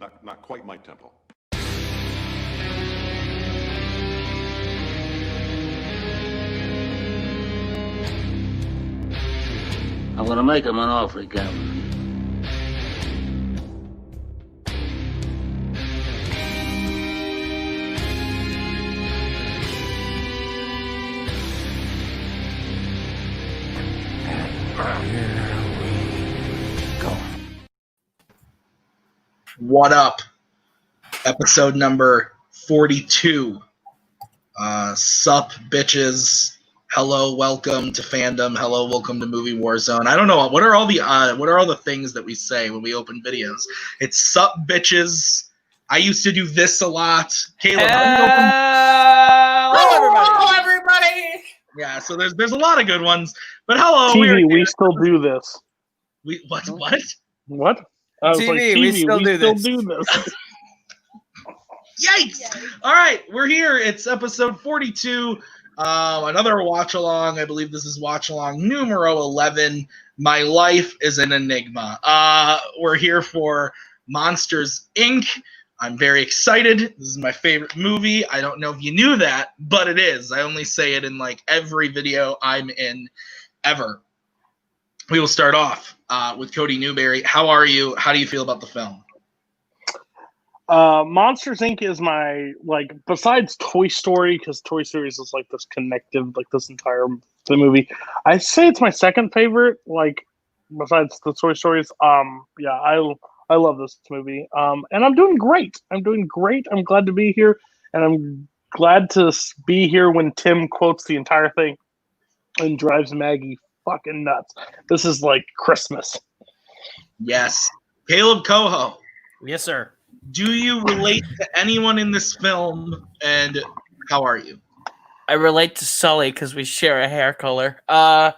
Not quite my tempo. I'm gonna make him an offer again. What up? Episode number 42. Sup, bitches. Hello, welcome to Fandom. Hello, welcome to Movie Warzone. I don't know, what are all the things that we say when we open videos? It's sup, bitches. I used to do this a lot. Caleb, hello, everybody. Yeah, so there's a lot of good ones. But hello, TV, we still do this. What? What? I was TV, like, TV, we still do this. Yikes! All right, we're here. It's episode 42. Another watch along. I believe this is watch along numero 11. My life is an enigma. We're here for Monsters Inc. I'm very excited. This is my favorite movie. I don't know if you knew that, but it is. I only say it in like every video I'm in ever. We will start off with Cody Newberry. How are you? How do you feel about the film? Monsters Inc. is my, like, besides Toy Story, because Toy Story is like this connective, like this entire the movie. I say it's my second favorite, like, besides the Toy Stories. Yeah, I love this movie. And I'm doing great. I'm glad to be here, and I'm glad to be here when Tim quotes the entire thing and drives Maggie fucking nuts. This is like Christmas. Yes. Kaleb Koho. Yes, sir. Do you relate to anyone in this film, and how are you? I relate to Sully because we share a hair color. I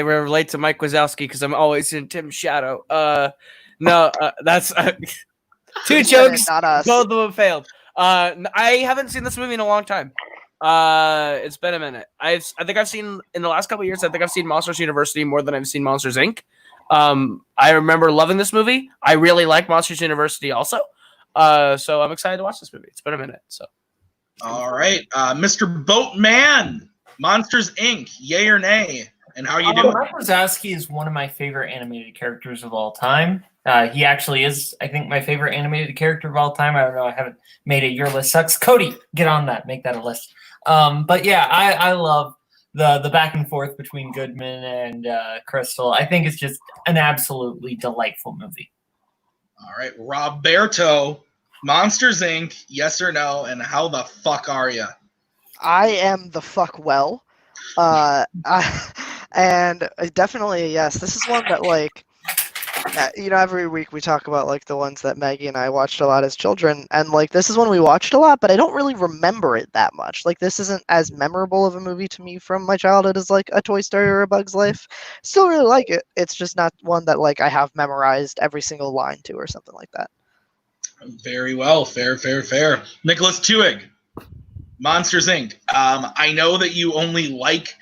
relate to Mike Wazowski because I'm always in Tim's shadow. That's two jokes. Not us. Both of them failed. I haven't seen this movie in a long time. It's been a minute. I think I've seen in the last couple of years. I think I've seen Monsters University more than I've seen Monsters Inc. I remember loving this movie. I really like Monsters University also. So I'm excited to watch this movie. It's been a minute. So, all right, Mr. Boatman, Monsters Inc. Yay or nay? And how are you doing? Mike Wazowski is one of my favorite animated characters of all time. He actually is, I think, my favorite animated character of all time. I don't know. I haven't made it. Your list sucks. Cody, get on that. Make that a list. But yeah, I love the back and forth between Goodman and Crystal. I think it's just an absolutely delightful movie. All right, Roberto, Monsters Inc. Yes or no? And how the fuck are you? I am the fuck well. And definitely yes. This is one that, like, every week we talk about, like, the ones that Maggie and I watched a lot as children, and, like, this is one we watched a lot, but I don't really remember it that much. Like, this isn't as memorable of a movie to me from my childhood as, like, a Toy Story or a Bug's Life. Still really like it. It's just not one that, like, I have memorized every single line to or something like that. Very well. Fair. Nicholas Tuig, Monsters Inc. I know that you only like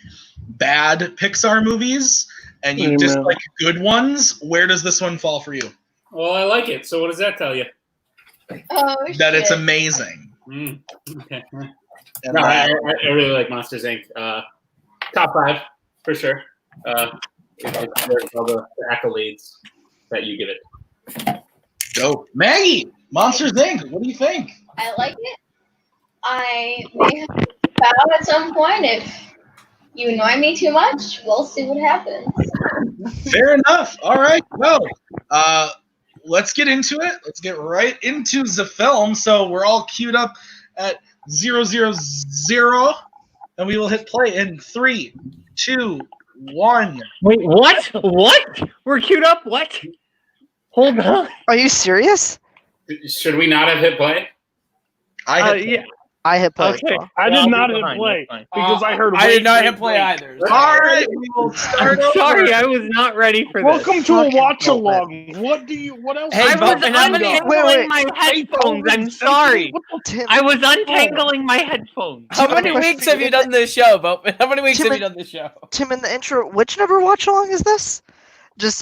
bad Pixar movies and you dislike good ones. Where does this one fall for you? Well, I like it. So what does that tell you? That it's amazing. Okay. And no, I really like Monsters Inc. Top 5 for sure. There's all the accolades that you give it. Dope. Maggie, Monsters Inc. What do you think? I like it. I may have to bow at some point if you annoy me too much. We'll see what happens. Fair enough. All right. Well, let's get into it. Let's get right into the film. So we're all queued up at 000, and we will hit play in 3, 2, 1. Wait, what? What? We're queued up? What? Hold on. Are you serious? Should we not have hit play? I hit play. Okay, I did not hit play because I heard. I did not hit play either. All right, we will start. Sorry, I was not ready for this. Welcome to a watch along. What else? Hey, I was untangling my headphones. I'm sorry. I was untangling my headphones. How many weeks have you done this show, Boatman? How many weeks have you done this show? Tim, in the intro, which number watch along is this?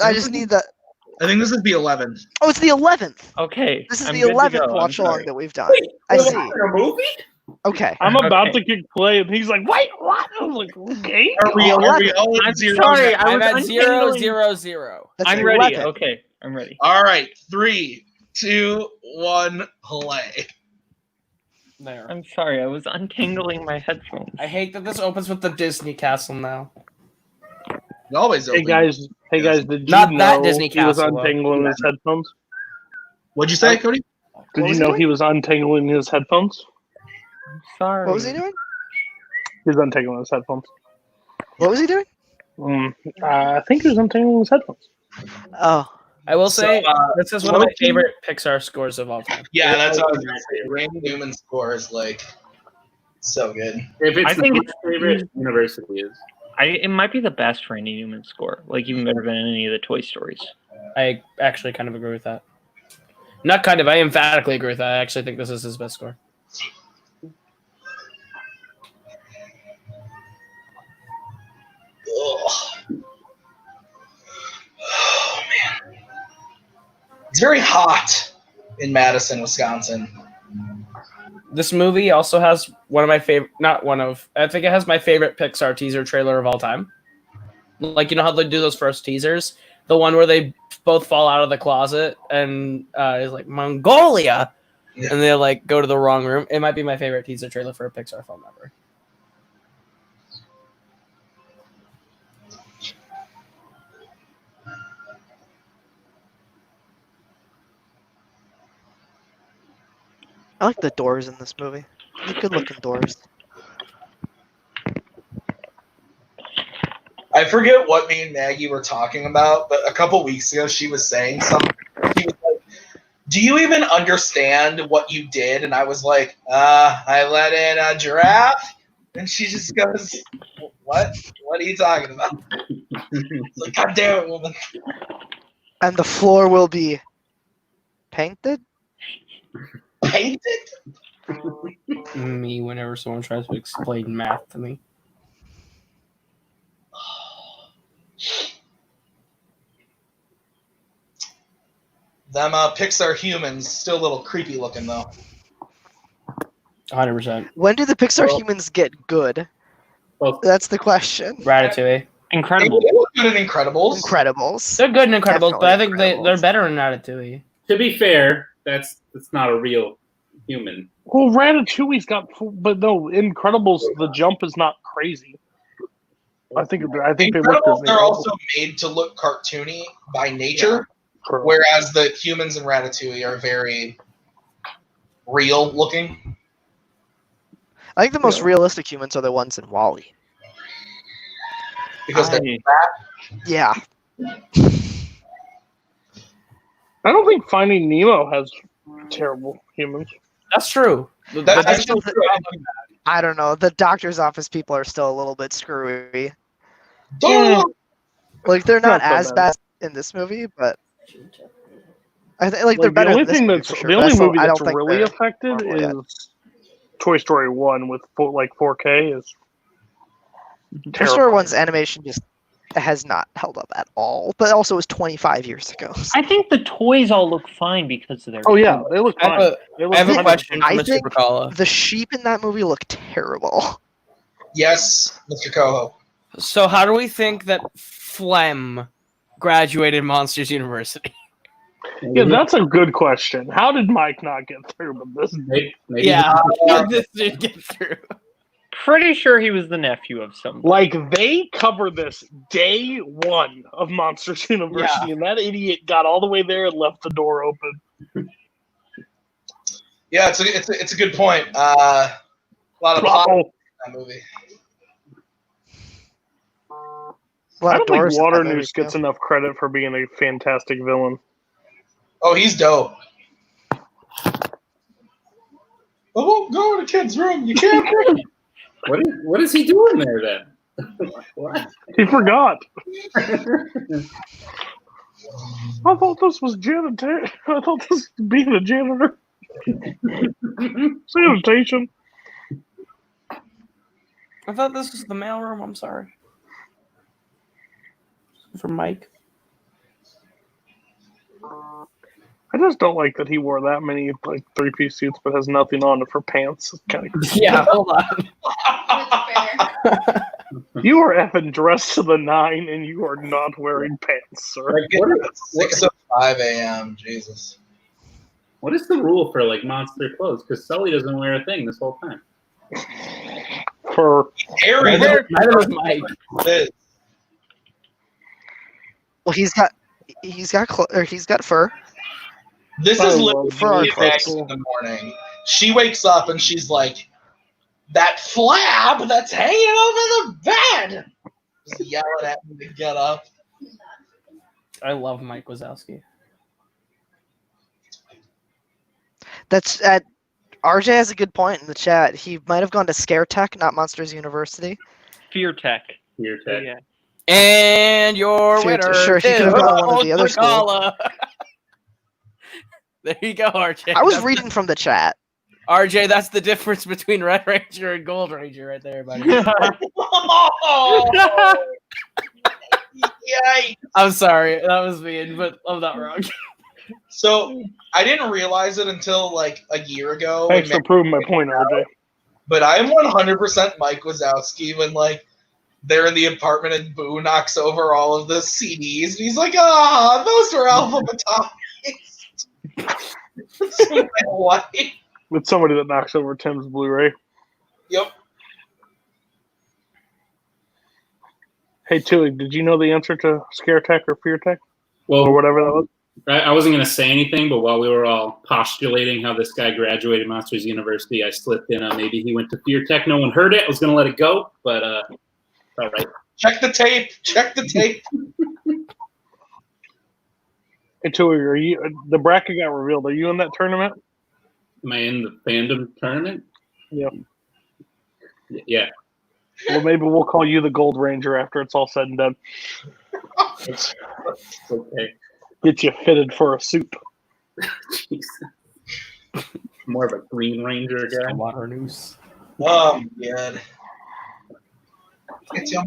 I just need that. I think this is the 11th. Oh, it's the 11th. Okay. This is I'm the good to 11th go. I'm watch along sorry. that we've done. Wait, I we're see. watching a movie? Okay. I'm about Okay. to kick play, and he's like, "Wait, what?" I was like, "Okay." Are we all at I'm 0? sorry. I I'm was at untangling. 0-0-0. That's I'm ready. 11. Okay, I'm ready. All right, 3, 2, 1, play. There. I'm sorry. I was untangling my headphones. I hate that this opens with the Disney castle now. It always Hey open. guys, did you Not that know Disney he was castle, though. untangling his headphones? What'd you say, Cody? Did What you was know he he was untangling his headphones? I'm sorry. What was he doing? He was untangling his headphones. What was he doing? I think he was untangling his headphones. Oh. I will say, this is one of my Loki- favorite Pixar scores of all time. Yeah, that's what I was going to say. Randy Newman's score is like so good. If it's I think my favorite, University is. It might be the best Randy Newman score. Like even better than any of the Toy Stories. I actually kind of agree with that. Not kind of, I emphatically agree with that. I actually think this is his best score. Ugh. Oh, man. It's very hot in Madison, Wisconsin. This movie also has one of my favorite, I think it has my favorite Pixar teaser trailer of all time. Like, you know how they do those first teasers? The one where they both fall out of the closet and it's like, Mongolia! Yeah. And they like go to the wrong room. It might be my favorite teaser trailer for a Pixar film ever. I like the doors in this movie. They're good looking doors. I forget what me and Maggie were talking about, but a couple weeks ago she was saying something. She was like, "Do you even understand what you did?" And I was like, I let in a giraffe. And she just goes, "What? What are you talking about?" It's like, "God damn it, woman." And the floor will be painted? Painted? Me, whenever someone tries to explain math to me. Them Pixar humans, still a little creepy looking though. 100%. When do the Pixar Well- humans get good? Well- That's the question. Ratatouille. They Incredible. look good in Incredibles. Incredibles. They're good in Incredibles, but I Definitely think they're Incredibles. better in Ratatouille. To be fair, that's not a real human. Well, Ratatouille's got, but no, Incredibles. The jump is not crazy. I think they look Incredibles good. are also made to look cartoony by nature, True. whereas the humans in Ratatouille are very real looking. I think the most realistic humans are the ones in Wall-E. Because they're Yeah. I don't think Finding Nemo has terrible humans. That's true. That's I still think true. I don't know. The doctor's office people are still a little bit screwy. Yeah. Like they're not Not so as bad. bad in this movie, but I think like they're Like, better. the only in this thing movie that's for sure, the but I only still- movie I that's don't think really they're affected normal yet. is Toy Story 1 with 4K is Toy terrible. Story 1's animation just has not held up at all. But also it was 25 years ago. I think the toys all look fine because of their. Oh yeah, they look I have fine. a, They look I have a 100% question for I Mr. think Brzakala. the sheep in that movie look terrible. Yes, Mr. Koho. So how do we think that Flem graduated Monsters University? Yeah, that's a good question. How did Mike not get through with this? Maybe Yeah, this didn't get through. Pretty sure he was the nephew of somebody. Like, they cover this day one of Monsters University, and that idiot got all the way there and left the door open. Yeah, it's a good point. A lot of plot in Wow. that movie. A lot I of don't think doors in that Water movie, Noose gets too. enough credit for being a fantastic villain. Oh, he's dope. I won't go in a kid's room. You can't. What is he doing there then? What? He forgot. I thought this was janitor. I thought this was being a janitor. Sanitation. I thought this was the mailroom. I'm sorry. From Mike. I just don't like that he wore that many like 3-piece suits, but has nothing on it for pants. It's kind of Yeah, hold on. That's fair. You are effing dressed to the 9, and you are not wearing pants, sir. Like, it's 6:05 a.m. Jesus. What is the rule for like monster clothes? Because Sully doesn't wear a thing this whole time. For Harry, Neither does Mike. Well, he's got fur. This Oh, is well, literally for our me and Max crystal. in the morning. She wakes up and she's like, "That flab that's hanging over the bed!" Just yelling at me to get up. I love Mike Wazowski. That's RJ has a good point in the chat. He might have gone to Scare Tech, not Monsters University. Fear Tech. Your tech. Yeah. And your Sure, winner sure, he is could have gone to one of the other Brzakala. There you go, RJ. I was That's- reading from the chat. RJ, that's the difference between Red Ranger and Gold Ranger right there, buddy. Oh, yikes. I'm sorry, that was mean, but I'm not wrong. So I didn't realize it until like a year ago. Thanks when for proving my point, RJ. But I'm 100% Mike Wazowski when like they're in the apartment and Boo knocks over all of the CDs and he's like, "Ah, those were alphabetized." That's my life. With somebody that knocks over Tim's Blu-ray. Yep. Hey, Tui, did you know the answer to Scare Tech or Fear Tech? Well, Or whatever that was? I wasn't going to say anything, but while we were all postulating how this guy graduated Monsters University, I slipped in on maybe he went to Fear Tech. No one heard it. I was going to let it go, but all right. Check the tape. Check the tape. Hey, Tui, are you? The bracket got revealed. Are you in that tournament? Am I in the fandom tournament? Yep. Yeah. Well, maybe we'll call you the Gold Ranger after it's all said and done. It's okay. Get you fitted for a suit. Jeez. More of a Green Ranger guy. Water news. Oh, God. It's your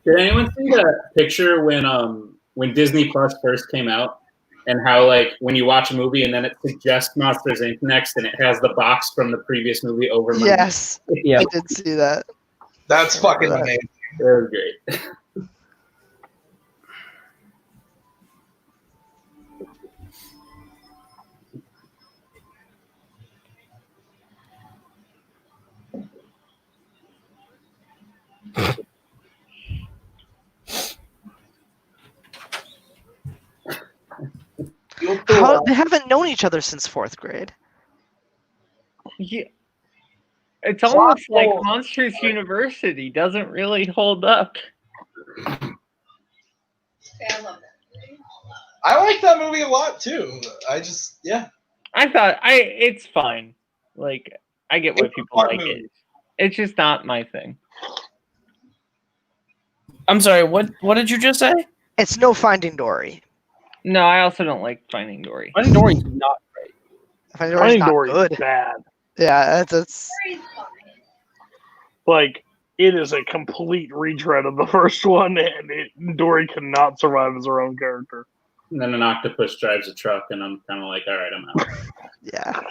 Did anyone see the picture when Disney Plus first came out, and how like when you watch a movie and then it suggests Monsters Inc. next, and it has the box from the previous movie over? Yes, Yeah. I did see that. That's fucking amazing. It was great. How, they haven't known each other since 4th grade. Yeah. It's almost like Monsters University doesn't really hold up. I love that. I like that movie a lot too. I just, yeah. I thought it's fine. Like I get why It's a people fun like movie. it. It's just not my thing. I'm sorry, what did you just say? It's no Finding Dory. No, I also don't like Finding Dory. Finding Dory's not great. Finding Dory's Finding not Dory good. is bad. Yeah, it's Very fun. Like, it is a complete retread of the first one, and Dory cannot survive as her own character. And then an octopus drives a truck, and I'm kind of like, all right, I'm out. yeah.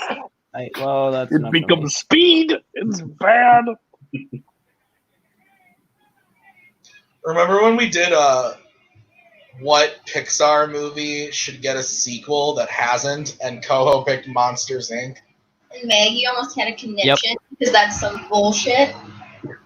Well, that's It enough for me. becomes speed. It's bad. Remember when we did what Pixar movie should get a sequel that hasn't, and Koho picked Monsters Inc.? And Maggie almost had a conniption because that's some bullshit.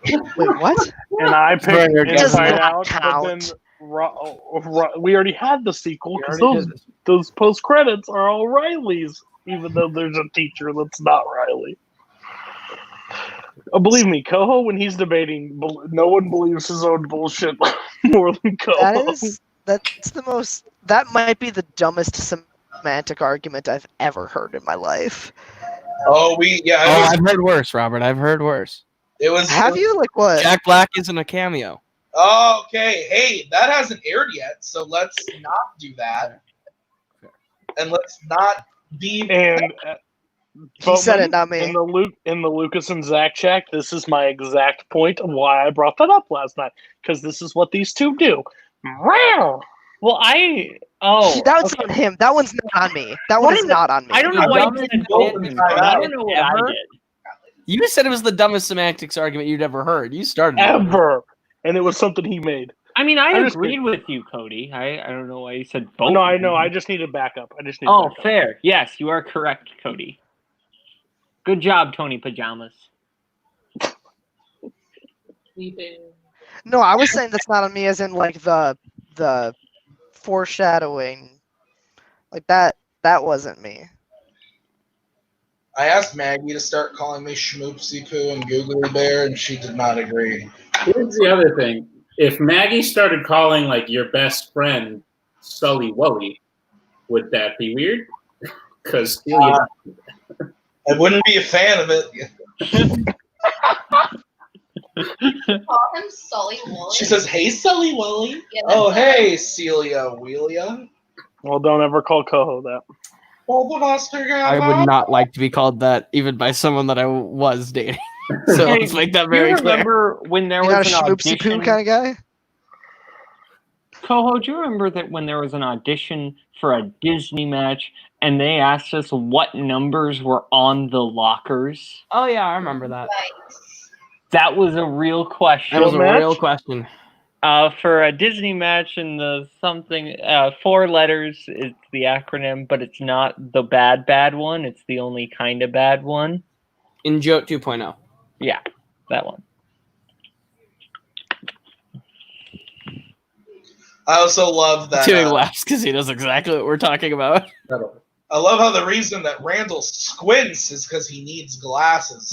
Wait, what? And I picked Right, it does Inside not Out, but then count. we already had the sequel We because already did this. those post credits are all Riley's, even though there's a teacher that's not Riley. Oh, believe me, Koho, when he's debating, no one believes his own bullshit more than Koho. That might be the dumbest semantic argument I've ever heard in my life. Oh, I've heard worse, Robert. I've heard worse. it was. Have you? Like what? Jack Black isn't a cameo. Oh, okay. Hey, that hasn't aired yet, so let's not do that. And let's not be. And He said it, not me. In the Lucas and Zach chat, this is my exact point of why I brought that up last night, because this is what these two do. Meow. Well, I Oh, That's okay. on him. That one's not on me. That What one is is it? not on me. I don't The know why you dumbest said semantics Boatman. I argument don't know what I ever? did. You said it was the dumbest semantics argument you'd ever heard. You started it. Ever. And it was something he made. I mean, I I'm just agreed kidding. with you, Cody. I don't know why you said Oh, Boatman. no, I know. I just needed backup. Oh, fair. Yes, you are correct, Cody. Good job, Tony Pajamas. No, I was saying that's not on me, as in like the foreshadowing, like that. That wasn't me. I asked Maggie to start calling me Schmoopsy Poo and Googly Bear, and she did not agree. Here's the other thing. If Maggie started calling like your best friend Sully Wully, would that be weird? Because I wouldn't be a fan of it. Call him Sully Wooly. She says, "Hey, Sully Wully." Yeah, that's Oh, not- hey, Celia Wheelia. Well, don't ever call Koho that. I would not like to be called that, even by someone that I was dating. So Hey, let's make that Do very you clear. remember when there You're not was a an schmoopsy poo audition? kind of guy. Koho, do you remember that when there was an audition for a Disney match and they asked us what numbers were on the lockers? Oh yeah, I remember that. Right. That was a real question. That was a match? real question. For a Disney match, and the something 4 letters is the acronym, but it's not the bad one. It's the only kind of bad one. In Jote 2.0. Yeah, that one. I also love that. Doing laughs because he knows exactly what we're talking about. I love how the reason that Randall squints is because he needs glasses.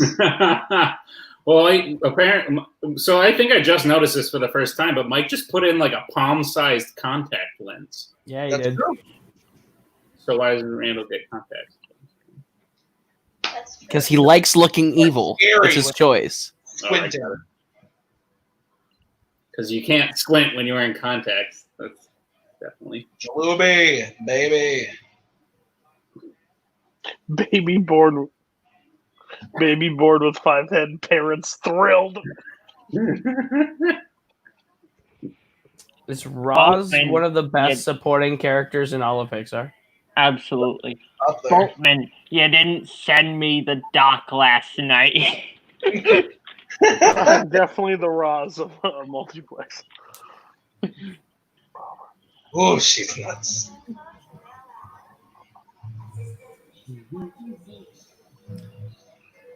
Well, apparently, so I think I just noticed this for the first time, but Mike just put in like a palm-sized contact lens. Yeah, he That's did. true. So why doesn't Randall get contacts? That's true. Because he likes looking evil. scary It's his when- choice. Squinting. Because you can't squint when you're wearing contacts. That's definitely. Jalooby, baby. Baby bored with 5 head parents thrilled. Is Roz Boatman, one of the best yeah. supporting characters in all of Pixar? Absolutely. Up there. Boatman, you didn't send me the doc last night. I'm definitely the Roz of Multiplex. Oh, she's nuts.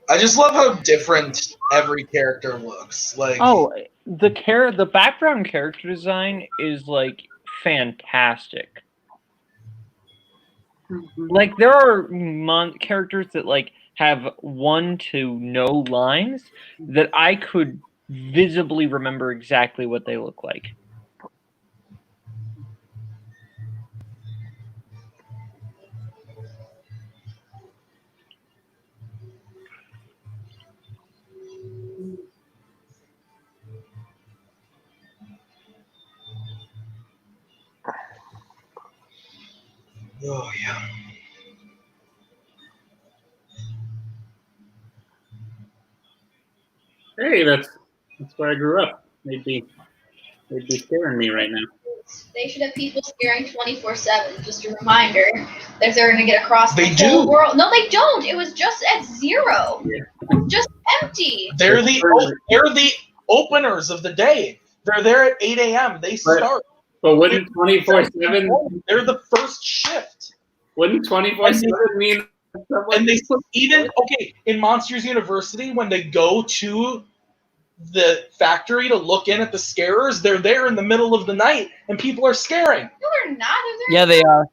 I just love how different every character looks. Like, Oh, the background character design is like fantastic. Like there are characters that like have 1 to no lines that I could visibly remember exactly what they look like. oh yeah. Hey, that's where I grew up. They'd be scaring me right now. They should have people scaring 24/7. Just a reminder that they're going to get across They the whole do. world. No, they don't. It was just at 0. Yeah. It's just empty. They're the openers of the day. They're there at 8 a.m. They start. But wouldn't 24/7? They're the first shift. Wouldn't 24/7 mean? And they even in Monsters University when they go to the factory to look in at the scarers, they're there in the middle of the night and people are scaring. No, they're not. They're Yeah, they are.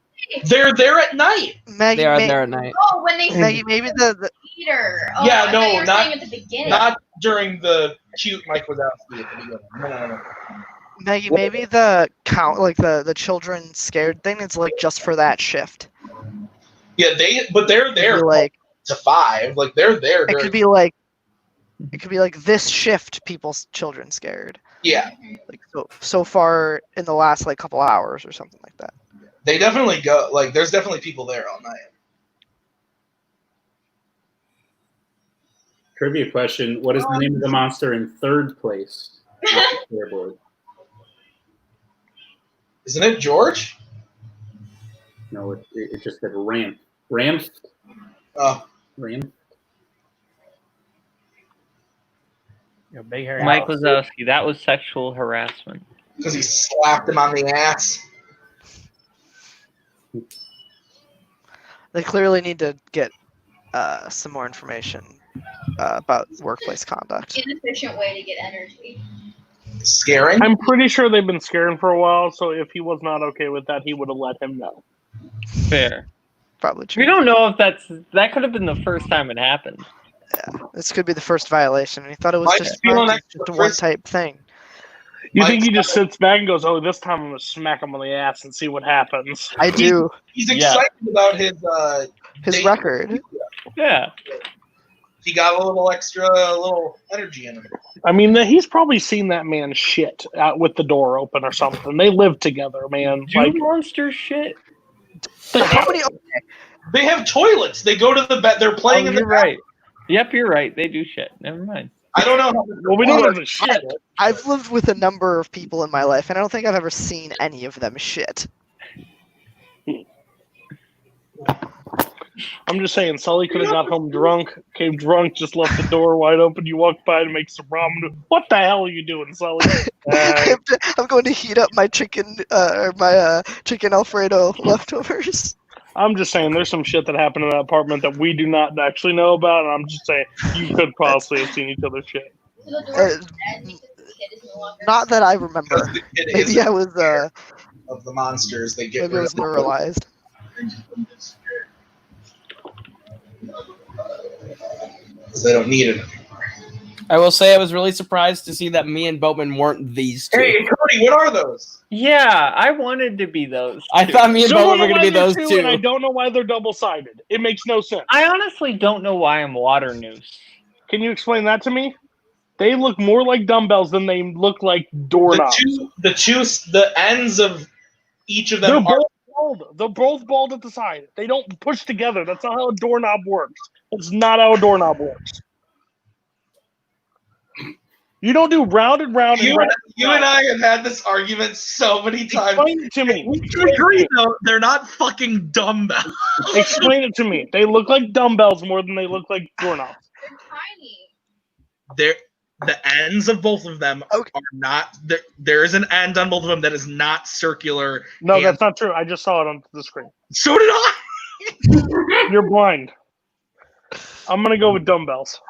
They're there at night. Maggie, They are there at night. Oh, when they Maggie, maybe the Peter. Oh, Yeah, I no, thought you were not- saying at the beginning. Not during the cute Mike Wazowski at the beginning. No. Maggie, maybe the count, like the children scared thing, is like just for that shift. Yeah, they're there Be like to 5. Like they're there. it could be like this shift, people's children scared. Yeah, Like so far in the last like couple hours or something like that. they definitely go. Like there's definitely people there all night. Trivia question: what is the name of the monster in 3rd place? On the scoreboard? Isn't it George? No, it just said ramp. Ramp. Oh, Ramp. Yeah, big hairy Mike house. Wazowski, that was sexual harassment. because he slapped him on the ass. They clearly need to get some more information about workplace conduct. Inefficient way to get energy. Scaring? I'm pretty sure they've been scaring for a while, so if he was not okay with that, he would have let him know. Fair. Probably We true. don't know if that could have been the first time it happened. This could be the first violation. He thought it was Mike's just feeling fine, extra just a frisky. one-type thing. You think Mike's- he just sits back and goes, "Oh, this time I'm gonna smack him on the ass and see what happens." I do. He's Yeah. excited about his His record. Yeah. He got a little energy in him. I mean, he's probably seen that man shit out with the door open or something. They live together, man. Do Like, monsters shit? How many? They have toilets. They go to the bed. They're playing in the You're right. Yep, you're right. They do shit. Never mind. I don't know how well, we don't have the shit. I've lived with a number of people in my life, and I don't think I've ever seen any of them shit. I'm just saying, Sully could have got home drunk, came drunk, just left the door wide open. You walk by to make some ramen. What the hell are you doing, Sully? I'm going to heat up my chicken, chicken Alfredo leftovers. I'm just saying, there's some shit that happened in that apartment that we do not actually know about, and I'm just saying, you could possibly have seen each other's shit. So the door is dead because the kid is no longer. Not that I remember. because it is Maybe I was, of the monsters. They get maybe I rid was of them. neuralized. So they don't need it anymore. I will say I was really surprised to see that me and Boatman weren't these two. Hey, Cody, what are those? Yeah, I wanted to be those. I two. thought me and So Boatman were do going to be I, those too, and I two. don't know why they're double-sided. It makes no sense. I honestly don't know why I'm water noose. Can you explain that to me? They look more like dumbbells than they look like doorknobs. The ends of each of They're them are. both bald. They're both bald at the side. They don't push together. That's not how a doorknob works. That's not how a doorknob works. You don't do round and round and You, round. you and I have had this argument so many times. Explain it to me. We can agree, though, they're not fucking dumbbells. Explain it to me. They look like dumbbells more than they look like doorknobs. They're tiny. The ends of both of them Okay. are not. There is an end on both of them that is not circular. No, and that's not true. I just saw it on the screen. So did I. You're blind. I'm gonna go with dumbbells.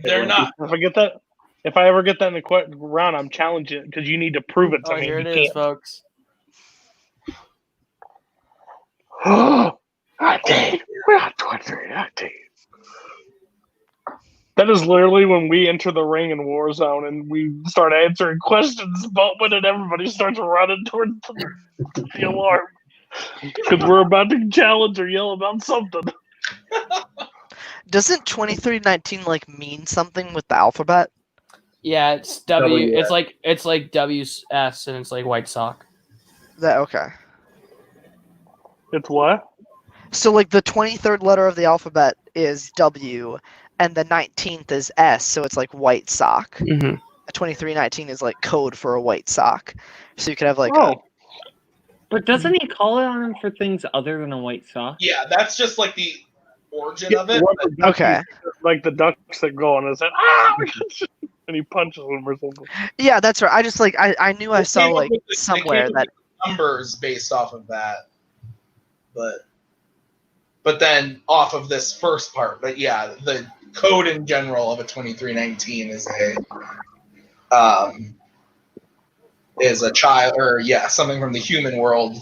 They're not. If I ever get that in the round, I'm challenging it because you need to prove it to Oh, me. here You it is, folks. can't. Octane. We're at 23 Octane. That is literally when we enter the ring in Warzone and we start answering questions, Boatman and everybody starts running towards the alarm because we're about to challenge or yell about something. Doesn't 2319 like mean something with the alphabet? Yeah, it's W. W, yeah. It's like WS and it's like white sock. That okay. It's what? So like the 23rd letter of the alphabet is W, and the 19th is S, so it's like white sock. Mm-hmm. 2319 is like code for a white sock. So you could have like Oh. But doesn't he call it on him for things other than a white sock? Yeah, that's just like the origin of it. okay. Like the ducks that go on his head. Ah! And he punches them or something. Yeah, that's right. I just like I knew I saw They came up like with the- they somewhere came up that with numbers based off of that, but then off of this first part. But yeah, the code in general of a 2319 is a child, or yeah, something from the human world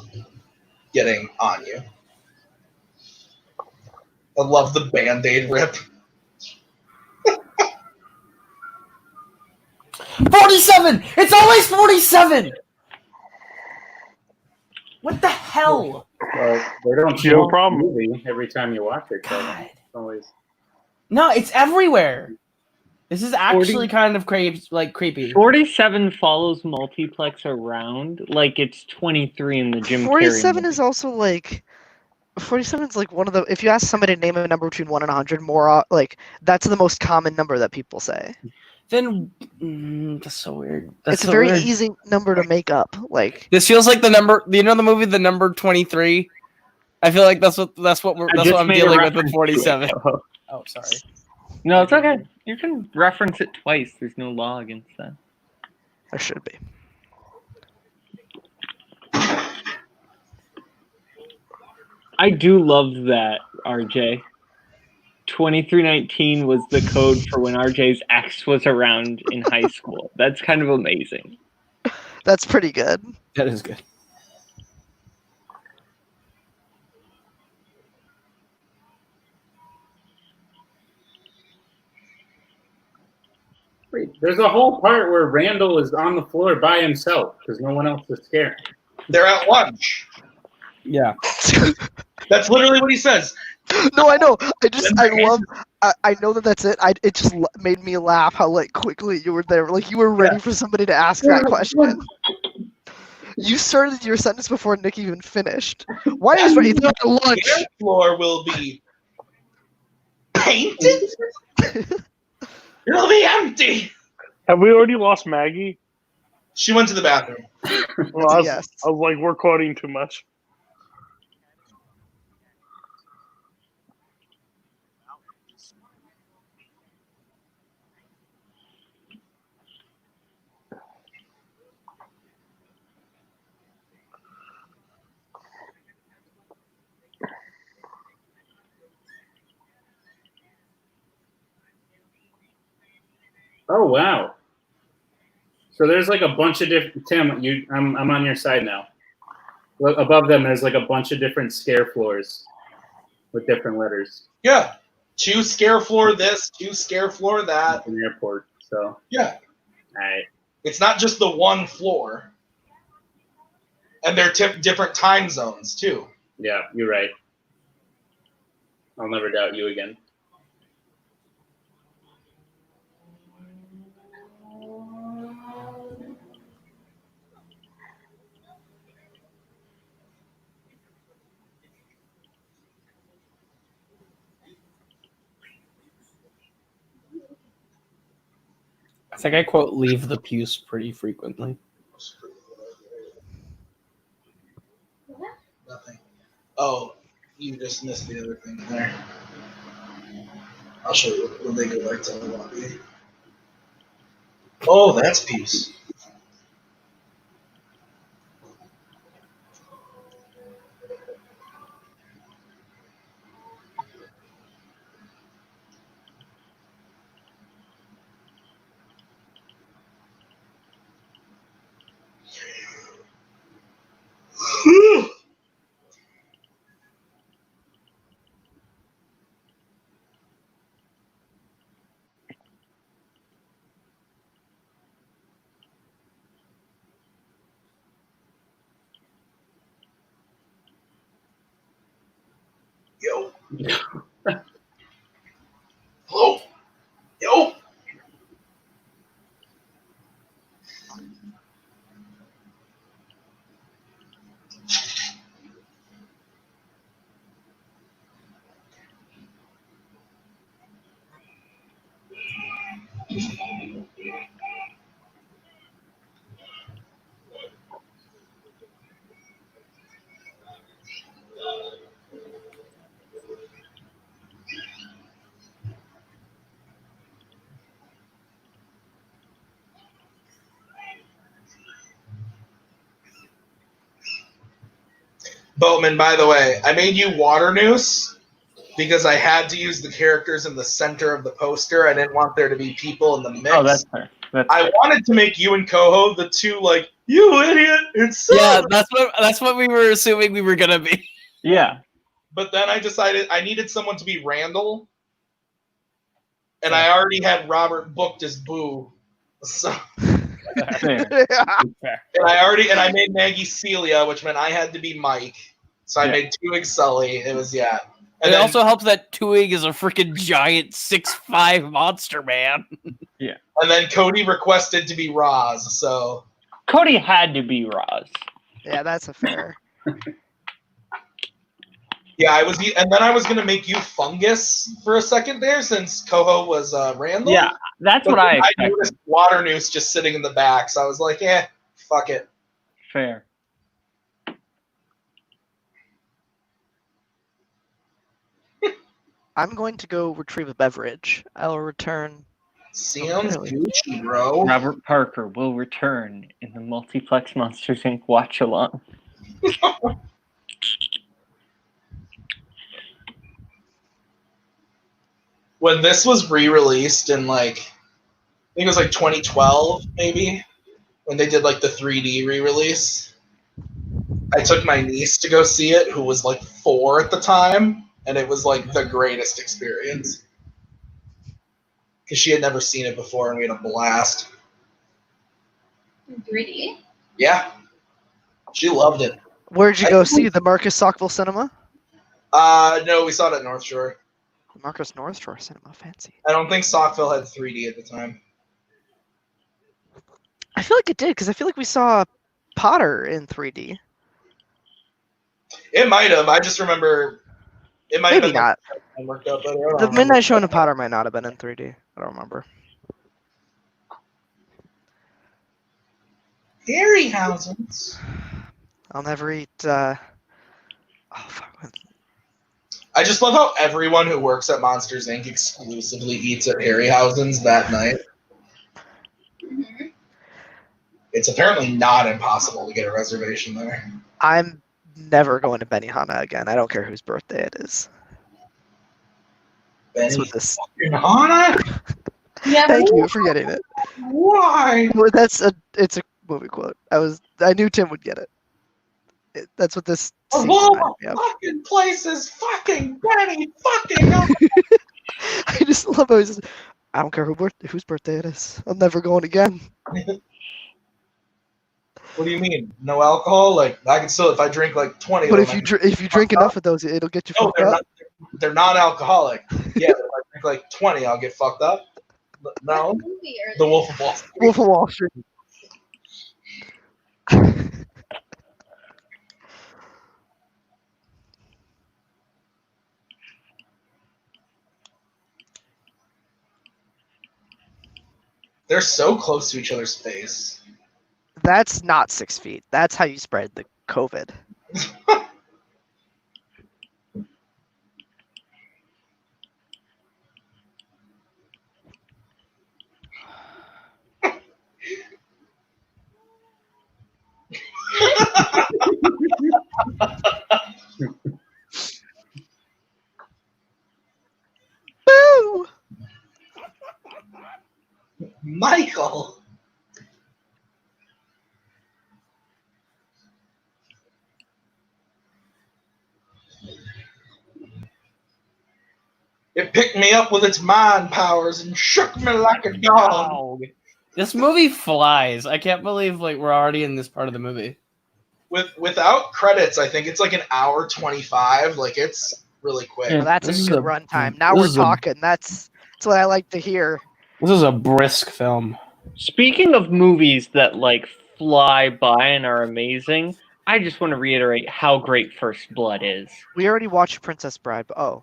getting on you. I love the Band-Aid rip. 47! It's always 47! What the hell? Well, they don't No show the problem. movie every time you watch it. So God. it's always. No, it's everywhere. This is actually kind of creepy. 47 follows Multiplex around like it's 23 in the Jim Carrey 47 movie. is also like 47 is like one of the, if you ask somebody to name a number between 1 and 100, more like that's the most common number that people say. Then that's so weird. That's It's a so very weird. easy number to make up. Like This feels like the number. You know the movie, The Number 23. I feel like that's what I'm dealing with 47. Oh, sorry. No, it's okay. You can reference it twice. There's no law against that. there should be. I do love that, RJ. 2319 was the code for when RJ's ex was around in high school. That's kind of amazing. That's pretty good. That is good. Wait, there's a whole part where Randall is on the floor by himself because no one else is scared. They're at lunch. Yeah. That's literally what he says. No, I know. I know that's it. It just made me laugh how like quickly you were there. Like you were ready for somebody to ask that question. You started your sentence before Nick even finished. Why is he at the lunch? Their floor will be painted. It'll be empty. Have we already lost Maggie? She went to the bathroom. Well, I Yes. was like, we're quoting too much. Oh wow! So there's like a bunch of different. Tim, I'm on your side now. Look, above them, there's like a bunch of different scare floors with different letters. Yeah. 2 scare floor this, 2 scare floor that. An airport. So Yeah. all right. It's not just the one floor. And they're different time zones, too. Yeah, you're right. I'll never doubt you again. I think I quote "leave the puce" pretty frequently. Nothing. Oh, you just missed the other thing there. I'll show you when they go back to the lobby. Oh, that's peace. Yo. Hello? Yo. Boatman, by the way, I made you water noose because I had to use the characters in the center of the poster. I didn't want there to be people in the mix. Oh, that's fair. I wanted to make you and Koho the two, like, you idiot, it's so. Yeah, that's what we were assuming we were gonna be. Yeah. But then I decided I needed someone to be Randall, and I already had Robert booked as Boo. So. Fair. And I made Maggie Celia, which meant I had to be Mike. So I made Tuig Sully. It was And it then, also helps that Tuig is a freaking giant 6'5" monster man. Yeah. And then Cody requested to be Roz. So Cody had to be Roz. Yeah, that's a fair. Yeah, and then I was gonna make you Fungus for a second there, since Koho was Randall. Yeah, that's But what I I expected. noticed Water Noose just sitting in the back, so I was like, fuck it. Fair. I'm going to go retrieve a beverage. I'll return. Sounds Really? Gucci, bro. Robert Parker will return in the Multiplex Monsters Inc. watch along. When this was re-released in I think it was 2012, maybe, when they did the 3D re-release, I took my niece to go see it, who was 4 at the time, and it was the greatest experience. Because she had never seen it before, and we had a blast. In 3D? Yeah. She loved it. Where'd you go see the Marcus Saukville Cinema? No, we saw it at North Shore. Marcus North Shore Cinema, fancy. I don't think Saukville had 3D at the time. I feel like it did, because I feel like we saw Potter in 3D. It might have. I just remember it might Maybe have been not. I worked up, but I don't The remember. Midnight Show in Potter might not have been in 3D. I don't remember. Harryhausen's. I'll never eat. Oh fuck. I just love how everyone who works at Monsters Inc. exclusively eats at Harryhausen's that night. Mm-hmm. It's apparently not impossible to get a reservation there. I'm never going to Benihana again. I don't care whose birthday it is. That's what this. Benihana? Yeah, Thank you for getting it. Why? Well, it's a movie quote. I knew Tim would get it. That's what this. Of scene all reminded me the of. fucking places, fucking Benny, fucking. I just love how he's just, I don't care whose birthday it is. I'm never going again. What do you mean? No alcohol? I can still, if I drink 20. But of them, if you drink enough of those, it'll get you no, fucked up. they're non-alcoholic. Yeah, if I drink 20, I'll get fucked up. No, movie or The Wolf of Wall Street. Wolf of Wall Street. They're so close to each other's face. That's not 6 feet. That's how you spread the COVID. Boo! Michael. It picked me up with its mind powers and shook me like a dog. This movie flies. I can't believe we're already in this part of the movie. Without credits, I think it's an hour 25. It's really quick. Well, that's This a is good a- runtime. Now this we're is a- talking. That's what I like to hear. This is a brisk film. Speaking of movies that fly by and are amazing, I just want to reiterate how great First Blood is. We already watched Princess Bride, but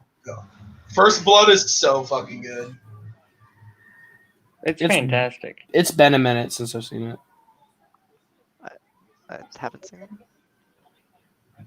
First Blood is so fucking good. It's It's- fantastic. It's been a minute since I've seen it. I haven't seen it. Want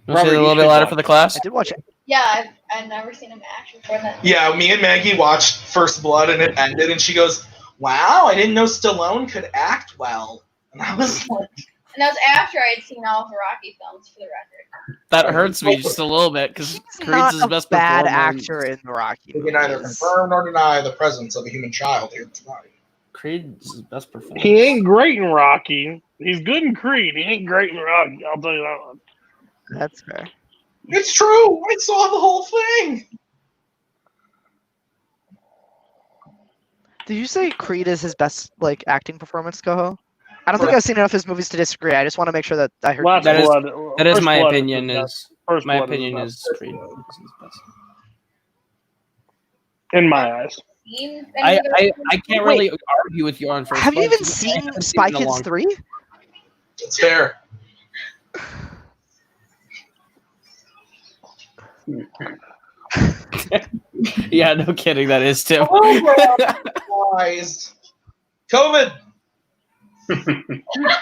to say Robert, it a you little bit should louder watch for the class? I did watch it. Yeah, I've never seen him act before that. Yeah, me and Maggie watched First Blood and it ended, and she goes, "Wow, I didn't know Stallone could act well." And I was like, And that was after I had seen all of the Rocky films, for the record. That hurts me just a little bit because He's Creed's not his a best bad performer. actor in the Rocky "We can neither movies. confirm nor deny the presence of a human child here tonight." Creed's his best performer. He ain't great in Rocky. He's good in Creed. He ain't great in Rocky. I'll tell you that one. That's fair. It's true. I saw the whole thing. Did you say Creed is his best acting performance, Koho? I don't think I've seen enough of his movies to disagree. I just want to make sure that I heard. Last That is- Blood. That is First my Blood opinion. the best. Is First my Blood opinion the is best. Creed is his best. In my eyes. Seen any of I those can't Wait. really argue with you on First Have you Blood, even because I seen haven't Spy it in a Kids long 3? It's fair. Yeah, no kidding. That is Tim. Overanalyzed. COVID. That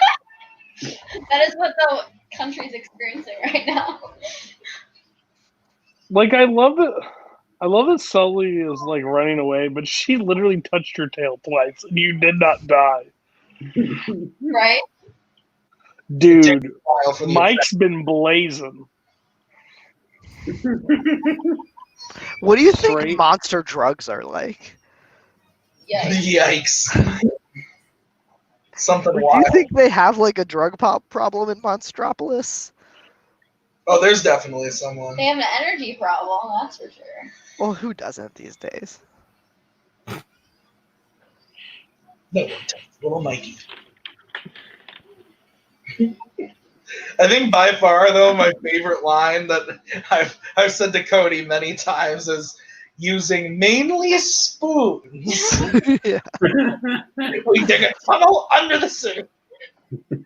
is what the country's experiencing right now. Like, I love it. I love that Sully is like running away, but she literally touched your tail twice, and you did not die, Right? dude. Mike's been blazing. What do you think Straight. monster drugs are like? Yikes. Something Like, do wild. you think they have like a drug pop problem in Monstropolis? Oh, there's definitely someone. They have an energy problem, that's for sure. Well, who doesn't these days? No one touched little Mikey. I think by far, though, my favorite line that I've said to Cody many times is using mainly spoons. Yeah. We dig a tunnel under the sea and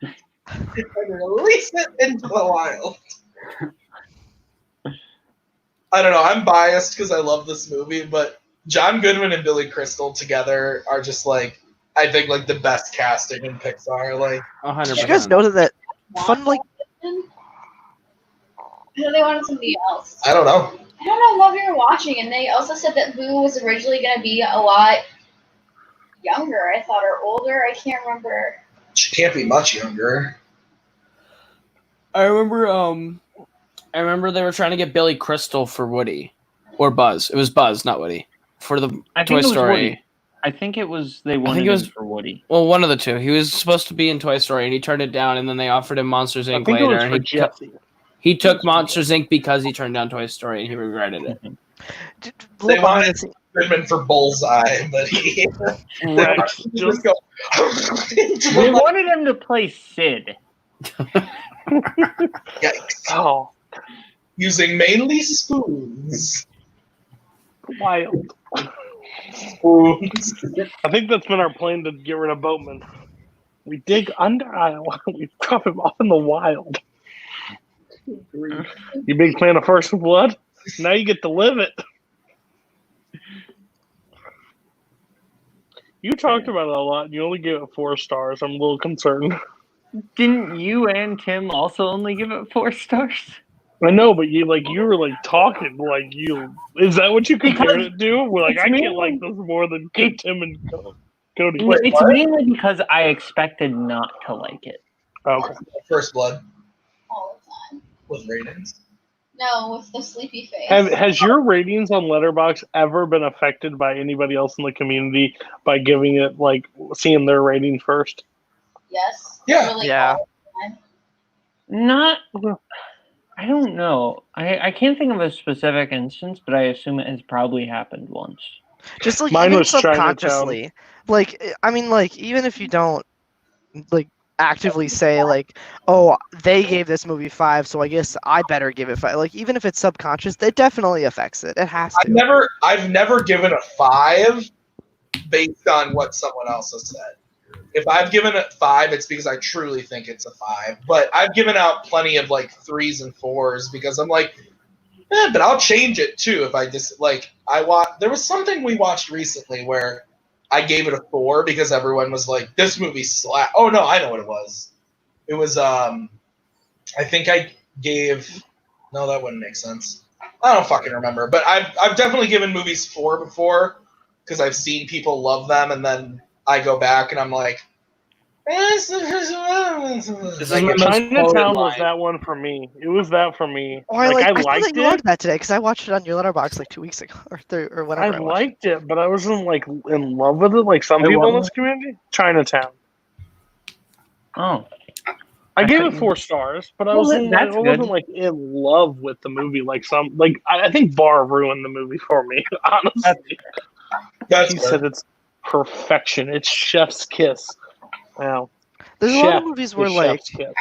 release it into the wild. I don't know. I'm biased because I love this movie, but John Goodman and Billy Crystal together are just like, I think, like the best casting in Pixar. Like, 100%. Did you guys know that fun like I know they wanted somebody else. I don't know. I don't know what we were watching, and they also said that Boo was originally going to be a lot younger, I thought, or older. I can't remember. She can't be much younger. I remember they were trying to get Billy Crystal for Woody or Buzz. It was Buzz, not Woody, for the I Toy think it was Story. Woody. I think it was they wanted it was- him for Woody. Well, one of the two. He was supposed to be in Toy Story, and he turned it down. And then they offered him Monsters I Inc. think it later. was And for he, Jesse. he took Monsters Inc. because he turned down Toy Story, and he regretted it. They wanted Goodman for Bullseye, but he Rex just go. They wanted him to play Sid. Yikes. Oh, Using mainly spoons. wild. Spoons. I think that's been our plan to get rid of Boatman. We dig under aisle. We drop him off in the wild. You big fan of First Blood? Now you get to live it. You talked about it a lot, and you only gave it 4 stars. I'm a little concerned. Didn't you and Tim also only give it 4 stars? I know, but you were talking like you. Is that what you compared Because it to? We're like, it's I can't mainly- like this more than Tim and Cody. It's mainly because I expected not to like it. Okay. First Blood All the time. with ratings. No, with the sleepy face. Has your ratings on Letterboxd ever been affected by anybody else in the community by giving it seeing their rating first? Yes. Yeah. Really Yeah. all the time. Not. I don't know. I can't think of a specific instance, but I assume it has probably happened once. Just like Mine even was Chinatown. subconsciously. Even if you don't actively say oh, they gave this movie 5, so I guess I better give it 5. Like, even if it's subconscious, it definitely affects it. It has to. I've never given a 5 based on what someone else has said. If I've given it 5, it's because I truly think it's a 5. But I've given out plenty of 3s and 4s because I'm like, but I'll change it too if I just there was something we watched recently where I gave it a 4 because everyone was like, this movie slap. Oh no, I know what it was. It was I think I gave no, that wouldn't make sense. I don't fucking remember. But I've definitely given movies 4 before because I've seen people love them and then I go back and I'm like, This is my most Chinatown quoted was line. that one for me. It was that for me. Oh, I I thought liked you liked it. that today because I watched it on your letterbox 2 weeks ago or whenever. I I watched it. liked it, but I wasn't in love with it like some people in this community. Chinatown. Oh. I gave it couldn't- 4 stars, but I Well, wasn't that's good. in love with the movie like some I think Barr ruined the movie for me, honestly. that's He fair. said it's perfection. It's chef's kiss. Wow. There's a lot of Chef movies is where chef's kiss.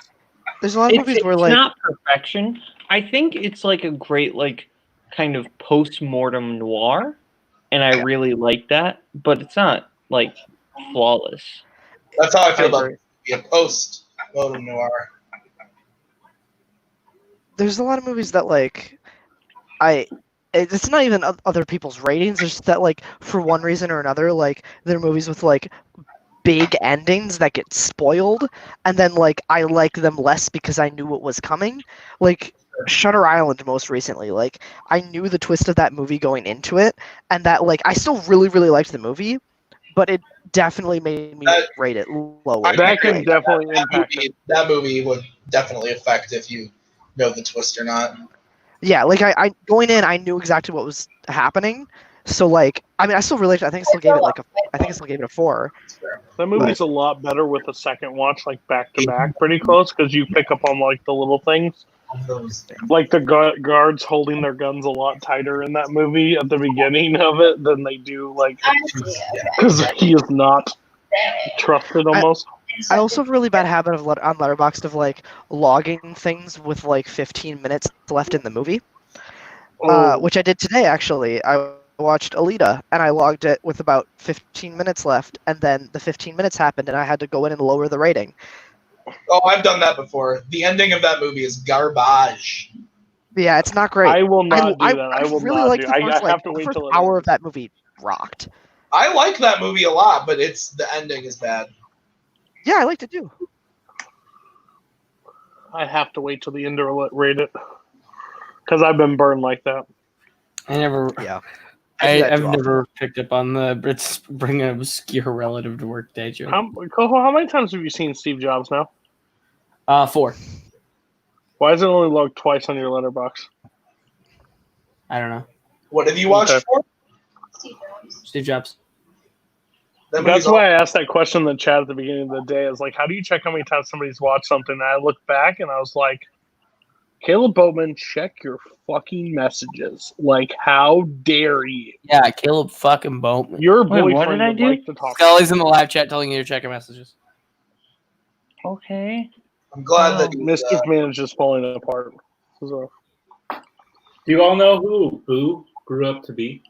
there's a lot of movies It's where not perfection. I think it's a great kind of post-mortem noir, and I really like that, but it's not flawless. That's how I feel I about agree. a post-modern noir. there's a lot of movies that it's not even other people's ratings. It's just that like for one reason or another, like there are movies with like big endings that get spoiled, and then like I like them less because I knew what was coming. Like Shutter Island most recently, like I knew the twist of that movie going into it, and that like I still really really liked the movie, but it definitely made me rate it lower. That can definitely impact it. That movie would definitely affect if you know the twist or not. Yeah, like I going in, I knew exactly what was happening. So like, I mean, I still really, I think I still gave it a 4. That movie's a lot better with a second watch, like back to back, pretty close, because you pick up on like the little things, like the guards holding their guns a lot tighter in that movie at the beginning of it than they do like because he is not trusted almost. I also have a really bad habit of on Letterboxd of like logging things with like 15 minutes left in the movie, which I did today actually. I watched Alita and I logged it with about 15 minutes left, and then the 15 minutes happened and I had to go in and lower the rating. Oh, I've done that before. The ending of that movie is garbage. Yeah, it's not great. I will not do that. I will really not like do. the first, I have to wait the first till it hour ends. of that movie rocked. I like that movie a lot, but the ending is bad. Yeah, I liked it too. I have to wait till the end to rate it because I've been burned like that. I never. Yeah. I've never picked up on the Brits bring an obscure relative to work day joke. Koho, how many times have you seen Steve Jobs now? 4. Why is it only logged twice on your letterbox? I don't know. What have you watched for? Steve Jobs. That's why I asked that question in the chat at the beginning of the day. Is like, how do you check how many times somebody's watched something? And I looked back and I was like, Kaleb Boatman, check your fucking messages. Like, how dare you? Yeah, Kaleb fucking Boatman. Your Wait, boyfriend what did I would do? like to talk. Scully's in the live chat telling you to check your messages. Okay. I'm glad that Mr. Man is just falling apart. Do you all know who Boo grew up to be?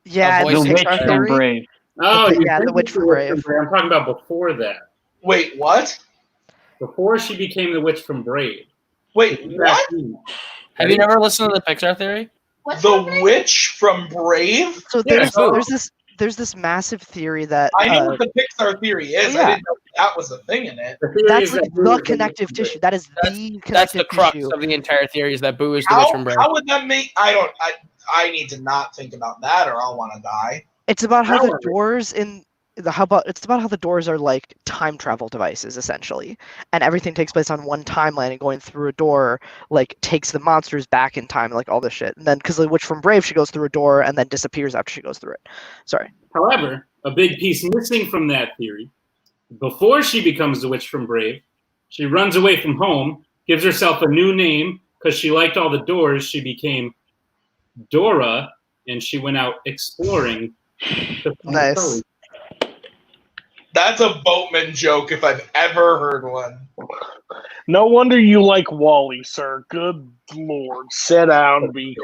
Yeah, The Witch from Brave. Oh, the Witch from Brave. I'm talking about before that. Wait, what? Before she became the Witch from Brave. Wait, what? Have you never listened to the Pixar theory? The Witch from Brave? So there's this massive theory that I know what the Pixar theory is. yeah. I didn't know that was a thing in it. That's like the connective tissue. That is the connective That's the crux tissue. of the entire theory is that Boo is the Witch from Brave. How would that make? I need to not think about that, or I'll want to die. It's about how the doors it's about how the doors are like time travel devices essentially, and everything takes place on one timeline, and going through a door like takes the monsters back in time, like all this shit. And then because the Witch from Brave, she goes through a door and then disappears after she goes through it. Sorry. However, a big piece missing from that theory, before she becomes the Witch from Brave, she runs away from home, gives herself a new name because she liked all the doors. She became Dora, and she went out exploring. Nice. That's a Boatman joke if I've ever heard one. No wonder you like Wall-E, sir. Good lord. Sit down, be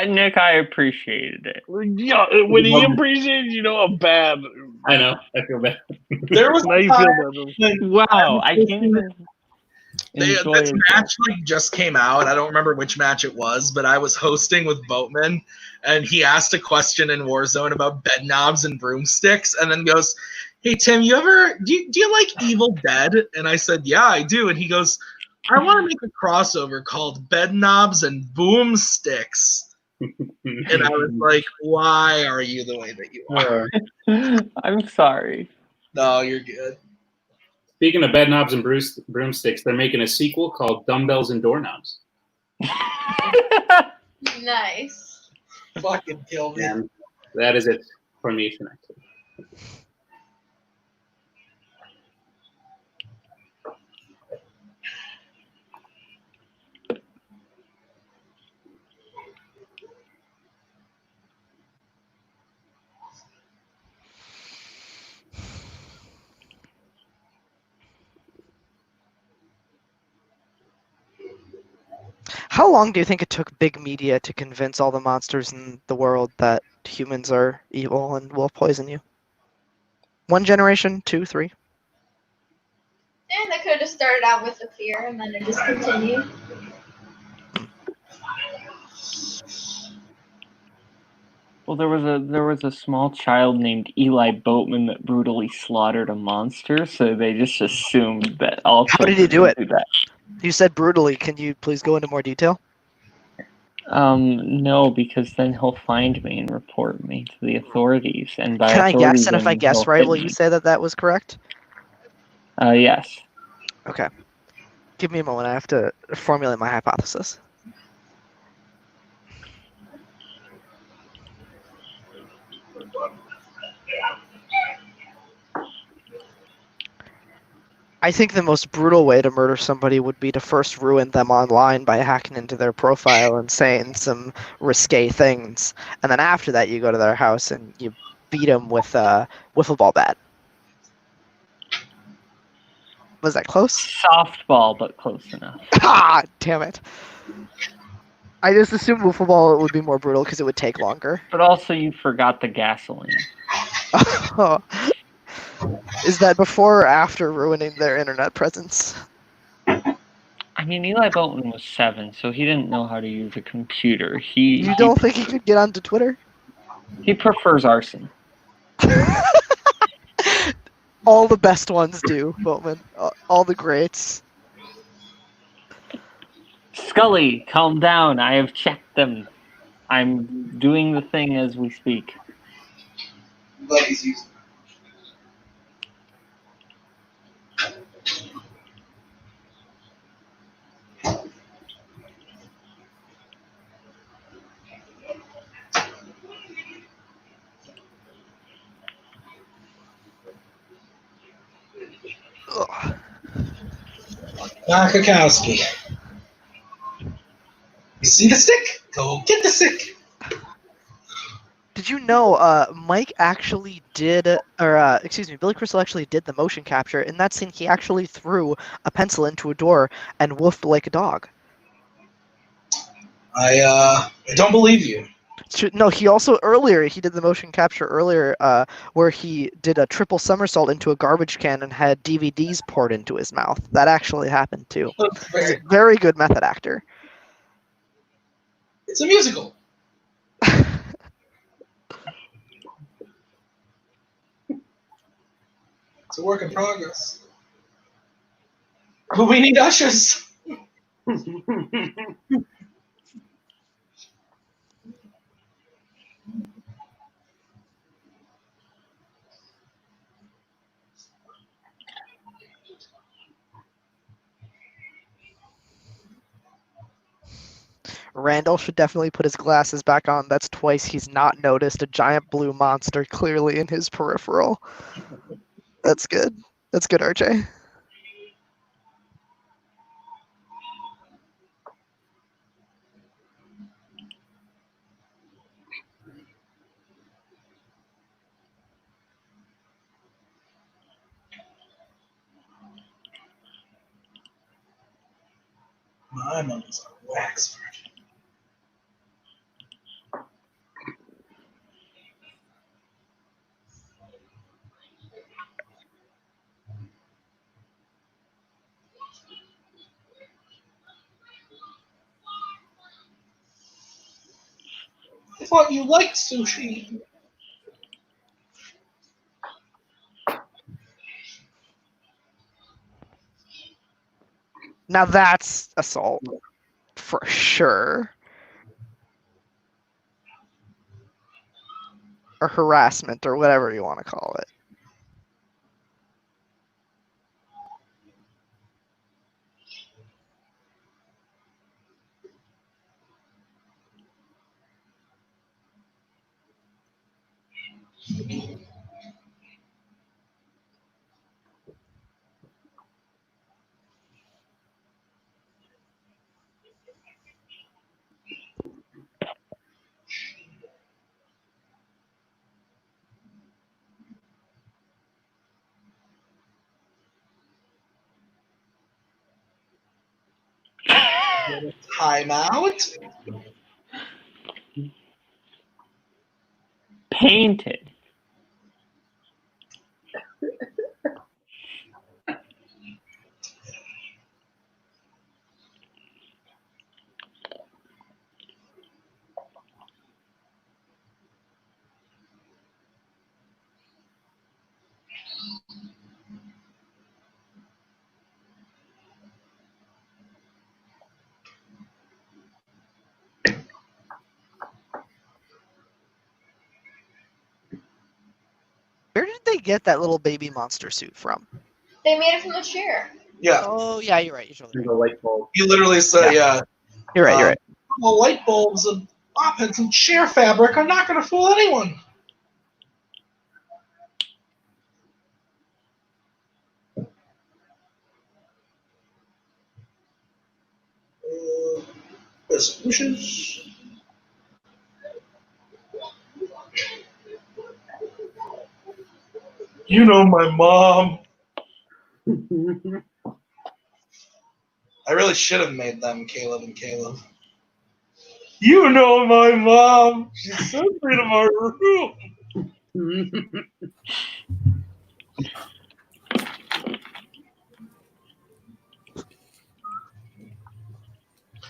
Nick, I appreciated it. Yeah, when he appreciated, a bad. I know. I feel bad. There was Now you feel bad. Wow, I can't even. This match just came out. I don't remember which match it was, but I was hosting with Boatman, and he asked a question in Warzone about bed knobs and broomsticks, and then goes, "Hey Tim, do you like Evil Dead?" And I said, "Yeah, I do." And he goes, "I want to make a crossover called Bed Knobs and Boomsticks." And I was like, "Why are you the way that you are?" I'm sorry. No, you're good. Speaking of bed knobs and broomsticks, they're making a sequel called Dumbbells and Doorknobs. Nice. Fucking kill me. And that is it for me tonight. How long do you think it took big media to convince all the monsters in the world that humans are evil and will poison you? 1 generation? 2, 3? And they could have started out with the fear and then it just continued. Well, there was a small child named Eli Boatman that brutally slaughtered a monster, so they just assumed that all How did children he do would it? do that. You said brutally. Can you please go into more detail? No, because then he'll find me and report me to the authorities, and by Can I guess? authorities, And if I mean guess he'll right, hit will me. you say that that was correct? Yes. Okay. Give me a moment. I have to formulate my hypothesis. I think the most brutal way to murder somebody would be to first ruin them online by hacking into their profile and saying some risque things, and then after that you go to their house and you beat them with a wiffle ball bat. Was that close? Softball, but close enough. Ah, damn it. I just assumed wiffle ball would be more brutal because it would take longer. But also, you forgot the gasoline. Is that before or after ruining their internet presence? I mean, Eli Boatman was 7, so he didn't know how to use a computer. He don't think he could get onto Twitter? he prefers arson. All the best ones do, Boatman. All the greats. Scully, calm down. I have checked them. I'm doing the thing as we speak. Ugh. Kowalkowski. You see the stick? Go get the stick. Did you know Mike actually did, or excuse me, Billy Crystal actually did the motion capture. In that scene, he actually threw a pencil into a door and woofed like a dog. I don't believe you. No, he also earlier he did the motion capture earlier, where he did a triple somersault into a garbage can and had DVDs poured into his mouth. That actually happened too. He's a very good method actor. It's a musical. It's a work in progress. But we need ushers. Randall should definitely put his glasses back on. That's twice he's not noticed a giant blue monster clearly in his peripheral. That's good. That's good, RJ. My mother's a wax virgin. I thought you liked sushi. Now that's assault. For sure. Or harassment, or whatever you want to call it. Timeout. Painted. they get that little baby monster suit from? They made it from a chair. Yeah, Oh yeah, you're right. You're totally The light bulb. you literally say, You're right. You're right. well, light bulbs and mop-heads and chair fabric are not going to fool anyone. Best wishes. You know my mom. I really should have made them Caleb and Caleb. You know my mom. She sent me to my room.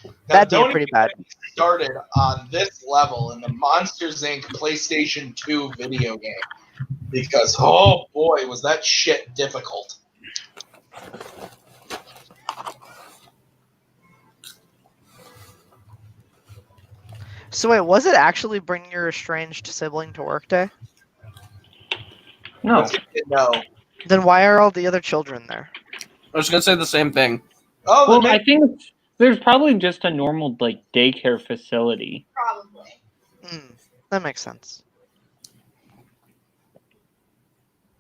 Now, That'd be don't pretty even bad. get me started on this level in the Monsters Inc. PlayStation 2 video game. Because, oh boy, was that shit difficult. So wait, was it actually bring your estranged sibling to work day? No. No. Then why are all the other children there? I was gonna say the same thing. Oh, Well, they I think there's probably just a normal like daycare facility. Probably. That makes sense.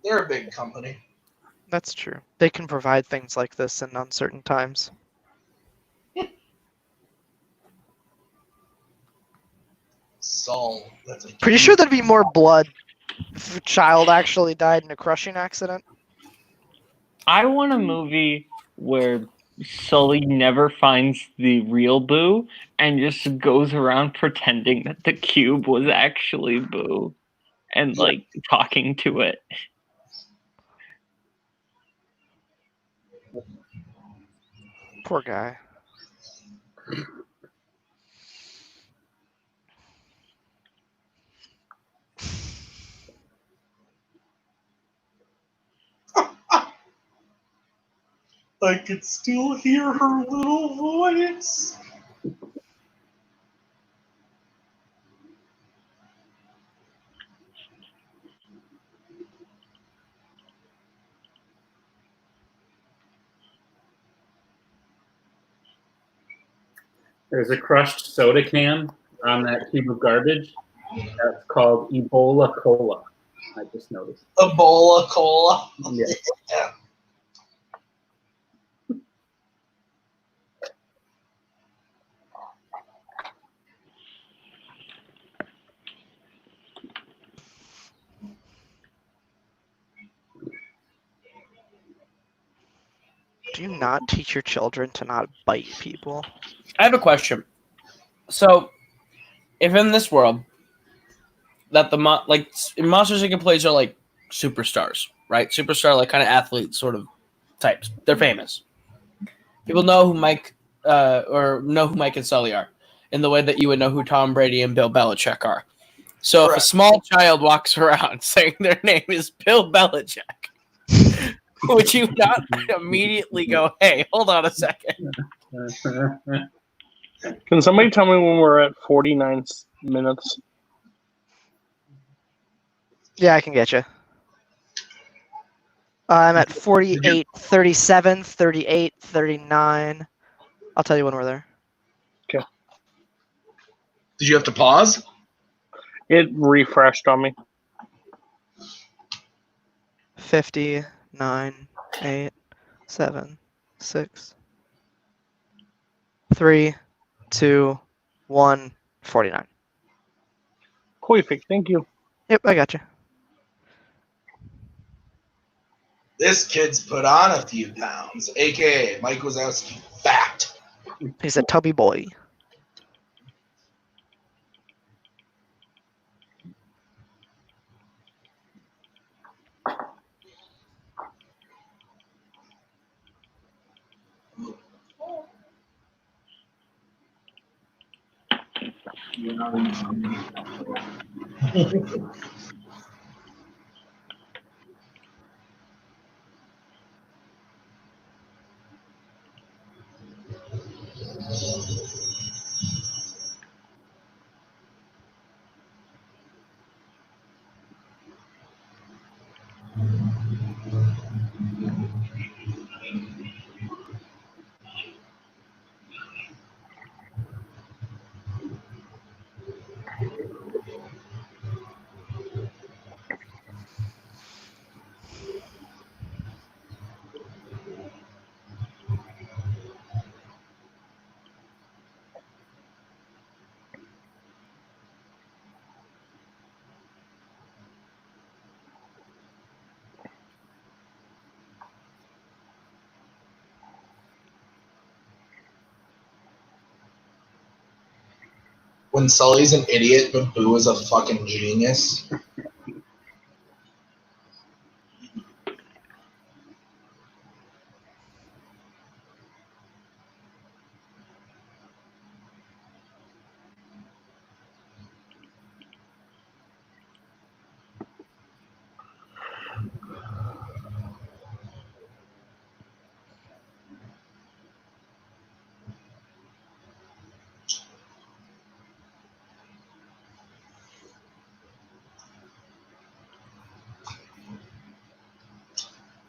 they're a big company. That's true. They can provide things like this in uncertain times. Saul, that's a Pretty sure there'd be more blood if a child actually died in a crushing accident. I want a movie where Sully never finds the real Boo and just goes around pretending that the cube was actually Boo and like talking to it. Poor guy. I could still hear her little voice. There's a crushed soda can on that cube of garbage. That's called Ebola Cola. I just noticed. Ebola Cola. Yeah. Yeah. Do you not teach your children to not bite people? I have a question. So, if in this world that the Monsters Inc. employees are like superstars, right? Superstar, like kind of athlete sort of types. They're famous. People know who Mike and Sully are, in the way that you would know who Tom Brady and Bill Belichick are. So, if a Correct. small child walks around saying their name is Bill Belichick, would you not immediately go, "Hey, hold on a second"? Can somebody tell me when we're at 49 minutes? Yeah, I can get you. I'm at 48, 37, 38, 39. I'll tell you when we're there. Did you have to pause? It refreshed on me. 50, 9, 8, 7, 6, 3, 2, 1, 49. Perfect, thank you. Yep, I got you. This kid's put on a few pounds, aka Mike Wazowski fat. He's a tubby boy. when Sully's an idiot, but Boo is a fucking genius.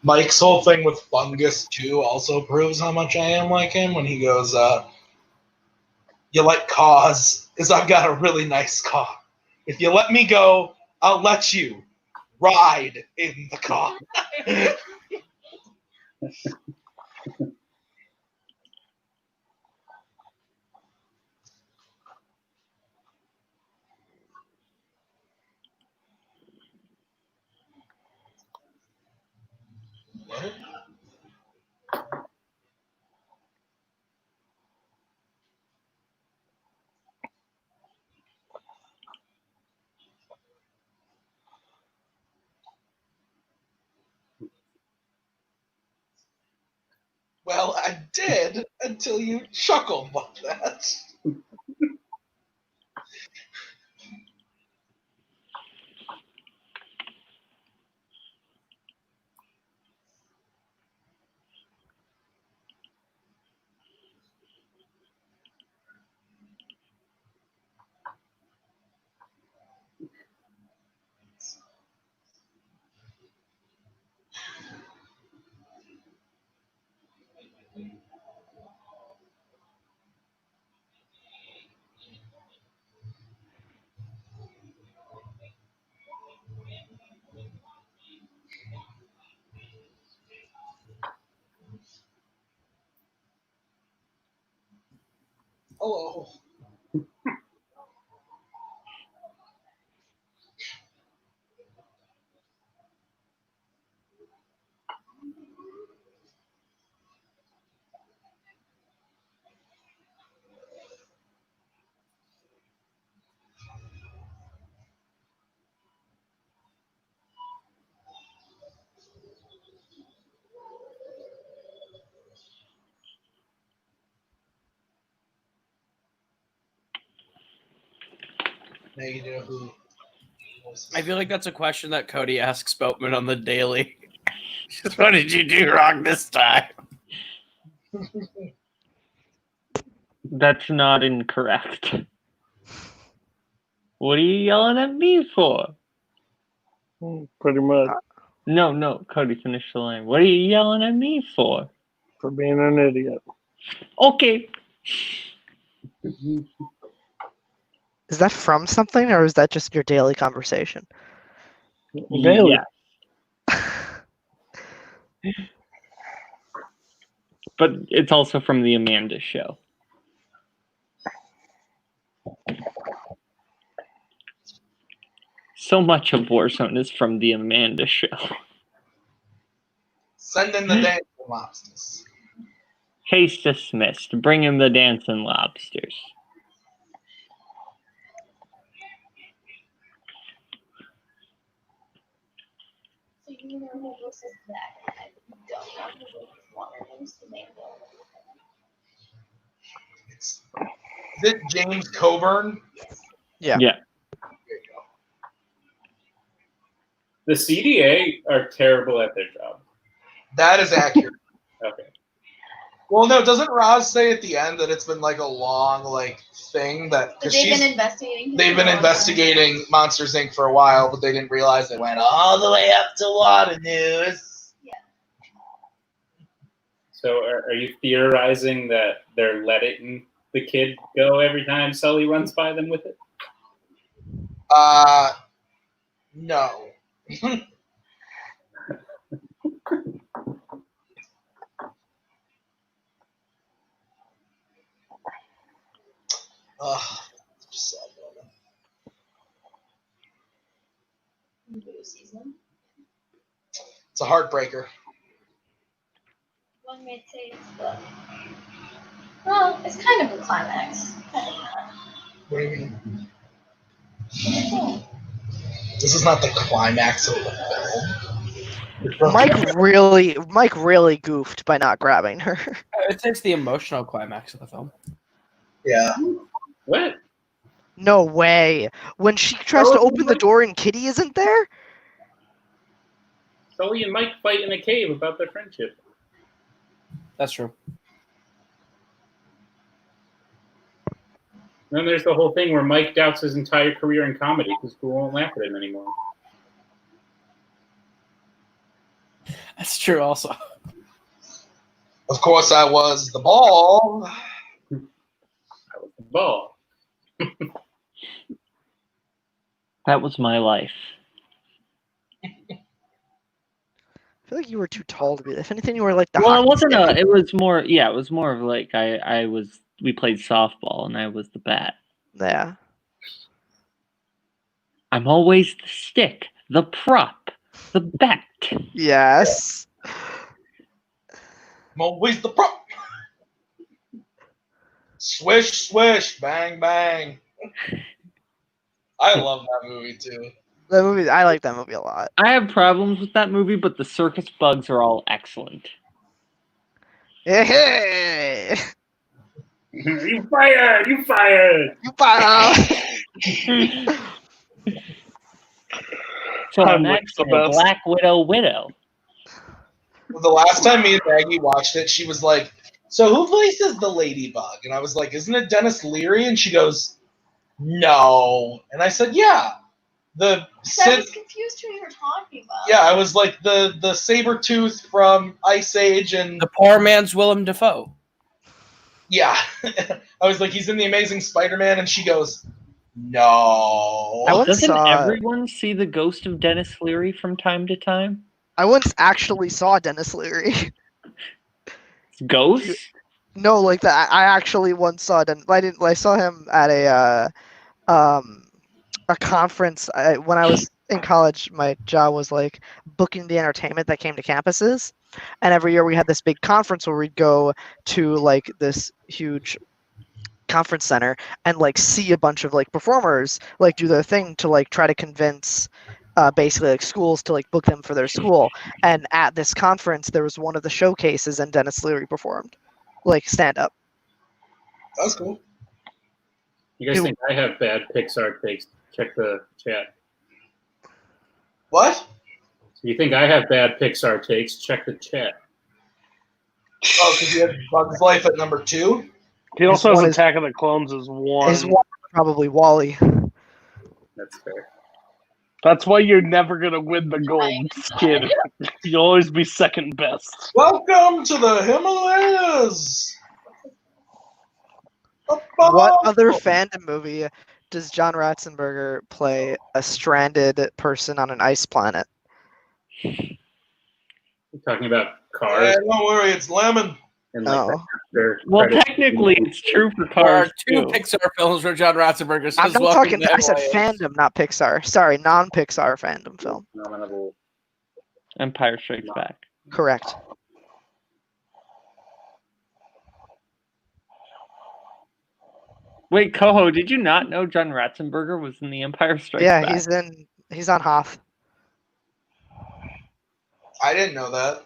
Mike's whole thing with Fungus, too, also proves how much I am like him when he goes, you like cause, because I've got a really nice car. If you let me go, I'll let you ride in the car. Well, I did until you chuckled about that. Hello. Now you know who. I feel like that's a question that Cody asks Boatman on the daily. Just what did you do wrong this time? That's not incorrect. What are you yelling at me for? Pretty much. No, Cody, finish the line. What are you yelling at me for? For being an idiot. Okay. Is that from something, or is that just your daily conversation? Vail. Yeah. But it's also from the Amanda Show. So much of Warzone is from the Amanda Show. Send in the dancing lobsters. Case dismissed. Bring in the dancing lobsters. So you know who this is that I don't know who this one is the main one. Is it James Coburn? Yeah. Yeah. The CDA are terrible at their job. That is accurate. Okay. Well, no, doesn't Roz say at the end that it's been like a long thing that But they've been investigating. they've been investigating Monsters Inc. for a while, but they didn't realize it went all the way up to Water News. Yeah. So are you theorizing that they're letting the kid go every time Sully runs by them with it? No. Just sad moment. Season. It's a heartbreaker. One may say it's the. Well, it's kind of a climax. Kind of not. What do you mean? This is not the climax of the film. Mike really goofed by not grabbing her. It takes the emotional climax of the film. Yeah. What? No way. When she tries to open the door and Kitty isn't there? Sully and Mike fight in a cave about their friendship. That's true. Then there's the whole thing where Mike doubts his entire career in comedy because people won't laugh at him anymore. That's true also. Of course, I was the ball. I was the ball. That was my life. I feel like you were too tall to be. If anything, you were like the. Well, it hockey wasn't stick. it was more. Yeah, it was more of like we played softball and I was the bat. Yeah. I'm always the stick, the prop, the bat. Yes. I'm always the prop. Swish, swish, bang, bang. I love that movie too. That movie. I like that movie a lot. I have problems with that movie, but the circus bugs are all excellent. Hey. You fired! You fired! You fired. So I'm next, the best. Black Widow. The last time me and Maggie watched it, she was like, "So who voices the ladybug?" And I was like, "Isn't it Dennis Leary?" And she goes, "No." And I said, "Yeah, I was confused who you were talking about. Yeah, I was like the saber tooth from Ice Age, and The poor man's Willem Dafoe. yeah, I was like, he's in the Amazing Spider-Man, and she goes, "No." I once Doesn't saw. everyone see the ghost of Dennis Leary from time to time? I once actually saw Dennis Leary. Ghosts? No, like that. I actually once saw. I saw him at a conference. When I was in college, my job was like booking the entertainment that came to campuses, and every year we had this big conference where we'd go to like this huge conference center and like see a bunch of like performers like do their thing to like try to convince basically like schools to like book them for their school. And at this conference there was one of the showcases and Dennis Leary performed like stand up. That's cool. You guys think I have bad Pixar takes? Check the chat. What? So you think I have bad Pixar takes? Check the chat. Oh, because you have Bug's Life at number 2? He also has one Attack of the Clones as one. His one probably Wally. That's fair. That's why you're never gonna win the gold, kid. You'll always be second best. Welcome to the Himalayas. What other fandom movie does John Ratzenberger play a stranded person on an ice planet? You're talking about Hey, Cars don't worry, it's Lemon. and like Oh. after Well, credits. technically, it's true for There are Cars two too. Pixar films where John Ratzenberger I'm says not welcome talking. to I said Himalayas. fandom, not Pixar. Sorry, non-Pixar fandom film. Nominable. Empire Strikes Back. Correct. Wait, Koho, did you not know John Ratzenberger was in The Empire Strikes Yeah, Back? he's on Hoth. I didn't know that.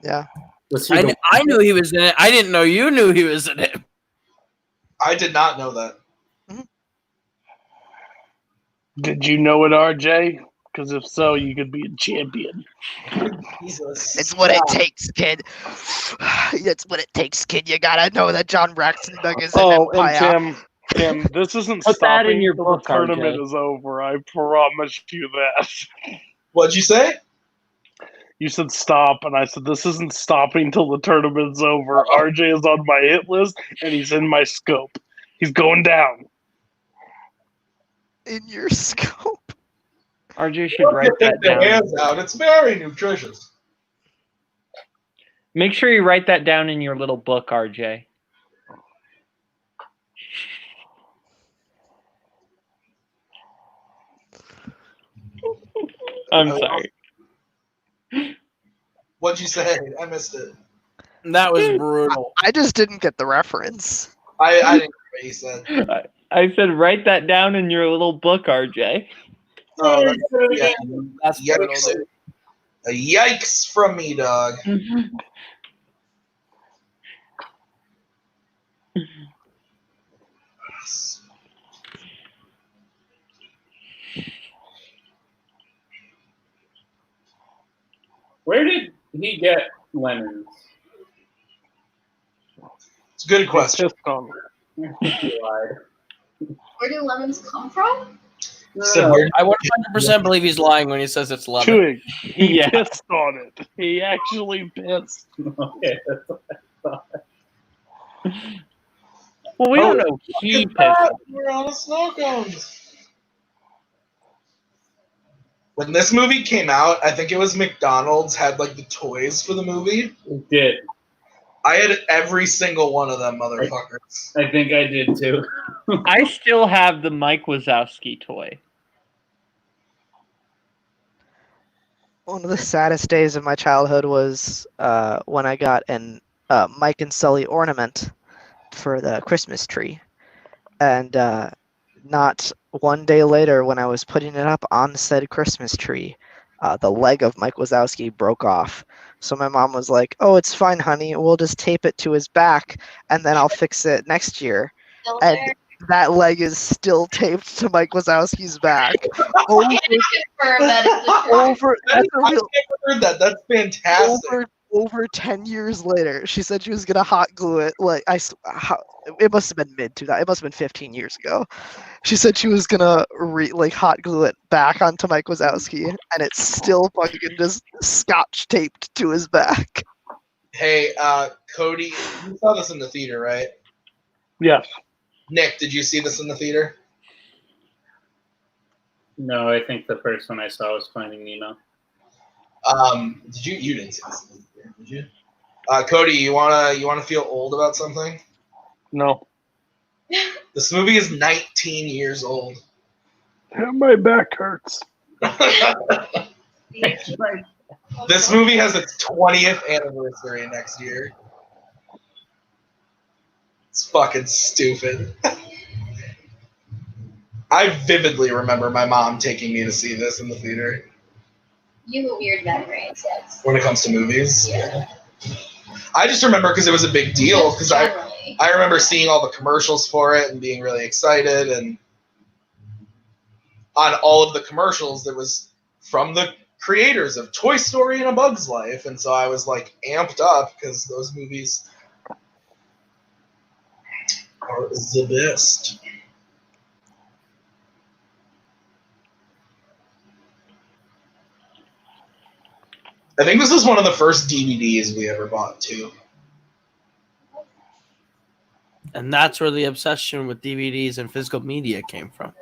Yeah. Was he the- I knew he was in it. I didn't know you knew he was in it. I did not know that. Did you know it, RJ? Because if so, you could be a champion. Jesus. It's what it takes, kid. It's what it takes, kid. You gotta know that John Ratzenberger is an Oh, Empire. and Tim, this isn't Put that stopping in your till book, the tournament RJ. is over. I promise you that. What'd you say? You said stop, and I said this isn't stopping till the tournament's over. RJ is on my hit list, and he's in my scope. He's going down. In your scope. RJ should Don't write that take the down. hands out. It's very nutritious. Make sure you write that down in your little book, RJ. I'm sorry. What'd you say? I missed it. That was brutal. I just didn't get the reference. I didn't hear what you said. I said write that down in your little book, RJ. Oh, yeah. That's brutal. Yikes. Dude. A yikes from me, dog. Where did he get lemons? It's a good question. Pissed on me. He lied. Where do lemons come from? So where- I 100% believe he's lying when he says it's lemon. Chewing. He Yeah. pissed on it. He actually pissed. Okay. Well, we don't know. He pissed. We're on the snow cones. When this movie came out, I think it was McDonald's had like the toys for the movie. It did. I had every single one of them, motherfuckers. I think I did too. I still have the Mike Wazowski toy. One of the saddest days of my childhood was when I got an Mike and Sully ornament for the Christmas tree. And not one day later, when I was putting it up on said Christmas tree, the leg of Mike Wazowski broke off. So my mom was like, "Oh, it's fine, honey. We'll just tape it to his back, and then I'll fix it next year." Still And there? that leg is still taped to Mike Wazowski's back. Over, I can confirm that it's the truth. over, that's a I real, never heard that. That's fantastic. over 10 years later, she said she was gonna hot glue it. Like it must have been it must have been 15 years ago. She said she was gonna hot glue it back onto Mike Wazowski, and it's still fucking just scotch taped to his back. Hey, Cody, you saw this in the theater, right? Yes. Nick, did you see this in the theater? No, I think the first one I saw was Finding Nemo. Did you? You didn't see this in the theater, did you? Cody, you wanna feel old about something? No. This movie is 19 years old. My back hurts. This movie has its 20th anniversary next year. It's fucking stupid. I vividly remember my mom taking me to see this in the theater. You have a weird memory, it says. When it comes to movies. Yeah. I just remember because it was a big deal. Because Generally. I remember seeing all the commercials for it and being really excited. And on all of the commercials, there was from the creators of Toy Story and A Bug's Life. And so I was like amped up because those movies are the best. I think this is one of the first DVDs we ever bought too. And that's where the obsession with DVDs and physical media came from.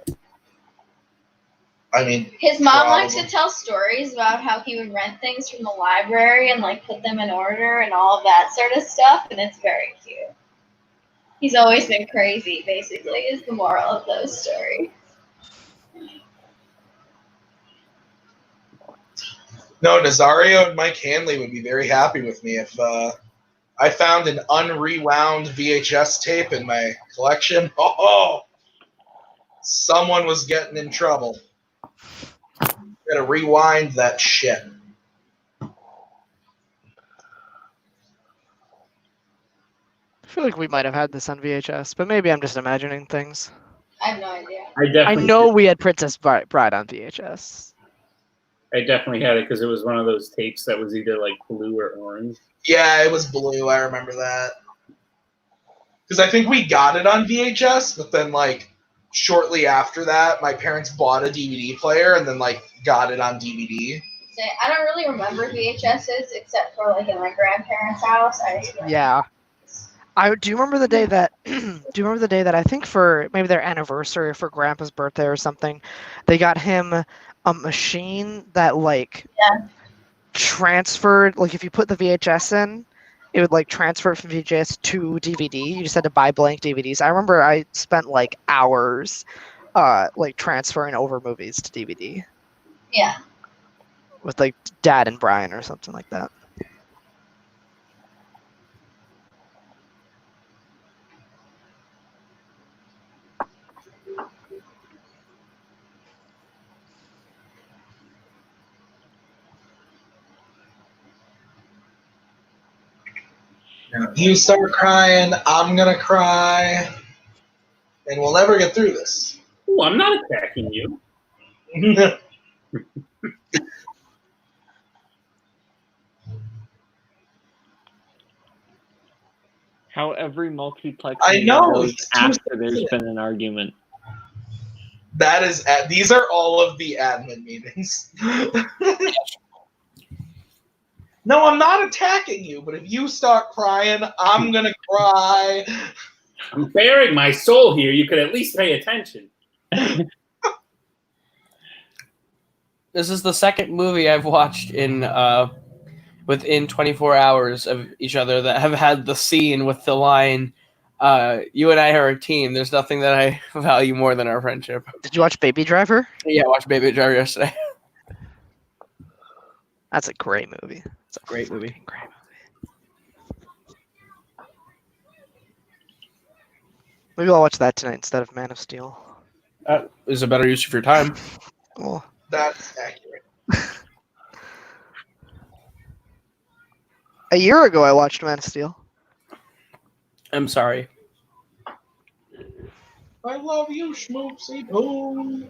I mean, His mom likes probably. to tell stories about how he would rent things from the library and like put them in order and all of that sort of stuff, and it's very cute. He's always been crazy, basically, is the moral of those stories. No, Nazario and Mike Hanley would be very happy with me if I found an unrewound VHS tape in my collection. Oh, someone was getting in trouble. Gotta rewind that shit. I feel like we might have had this on VHS, but maybe I'm just imagining things. I have no idea. I know we had Princess Bride on VHS. I definitely had it because it was one of those tapes that was either like blue or orange. Yeah, it was blue. I remember that. Because I think we got it on VHS, but then like shortly after that, my parents bought a DVD player and then like got it on DVD. So I don't really remember VHSs except for like in my grandparents' house. Yeah. Do you remember the day that I think for maybe their anniversary or for Grandpa's birthday or something, they got him a machine that like transferred, like if you put the VHS in, it would like transfer from VHS to DVD. You just had to buy blank DVDs. I remember I spent like hours like transferring over movies to DVD. Yeah. With like Dad and Brian or something like that. You start crying, I'm gonna cry, and we'll never get through this. Ooh, I'm not attacking you. How every multiplex I know, goes it's too after there's sensitive. been an argument. That is, these are all of the admin meetings. No, I'm not attacking you, but if you start crying, I'm gonna cry. I'm bearing my soul here. You could at least pay attention. This is the second movie I've watched in within 24 hours of each other that have had the scene with the line, "You and I are a team. There's nothing that I value more than our friendship." Did you watch Baby Driver? Yeah, I watched Baby Driver yesterday. That's a great movie. It's a Great movie. fucking great movie. Maybe I'll watch that tonight instead of Man of Steel. Is a better use of your time. Well, That's accurate. a year ago I watched Man of Steel. I'm sorry. I love you, Schmoopsy Poo.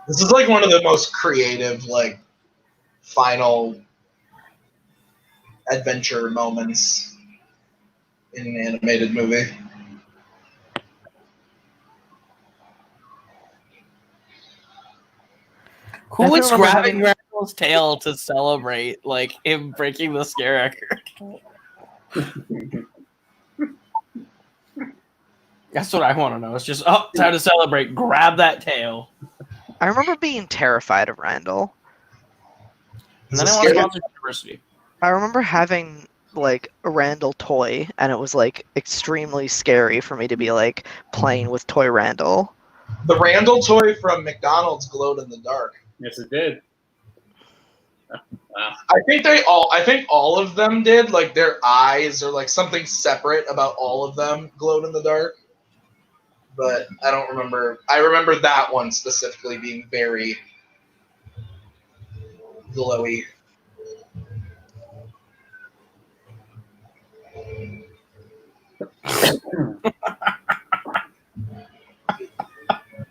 This is like one of the most creative, like, final adventure moments in an animated movie. Who I was remember grabbing having- Randall's tail to celebrate, like, him breaking the scare record? That's what I want to know. It's just, oh, time to celebrate. Grab that tail. I remember being terrified of Randall. And then Is I it want to scary? go to university. I remember having like a Randall toy, and it was like extremely scary for me to be like playing with toy Randall. The Randall toy from McDonald's glowed in the dark. Yes, it did. Wow. I think all of them did. Like their eyes or like something separate about all of them glowed in the dark. But I don't remember. I remember that one specifically being very glowy.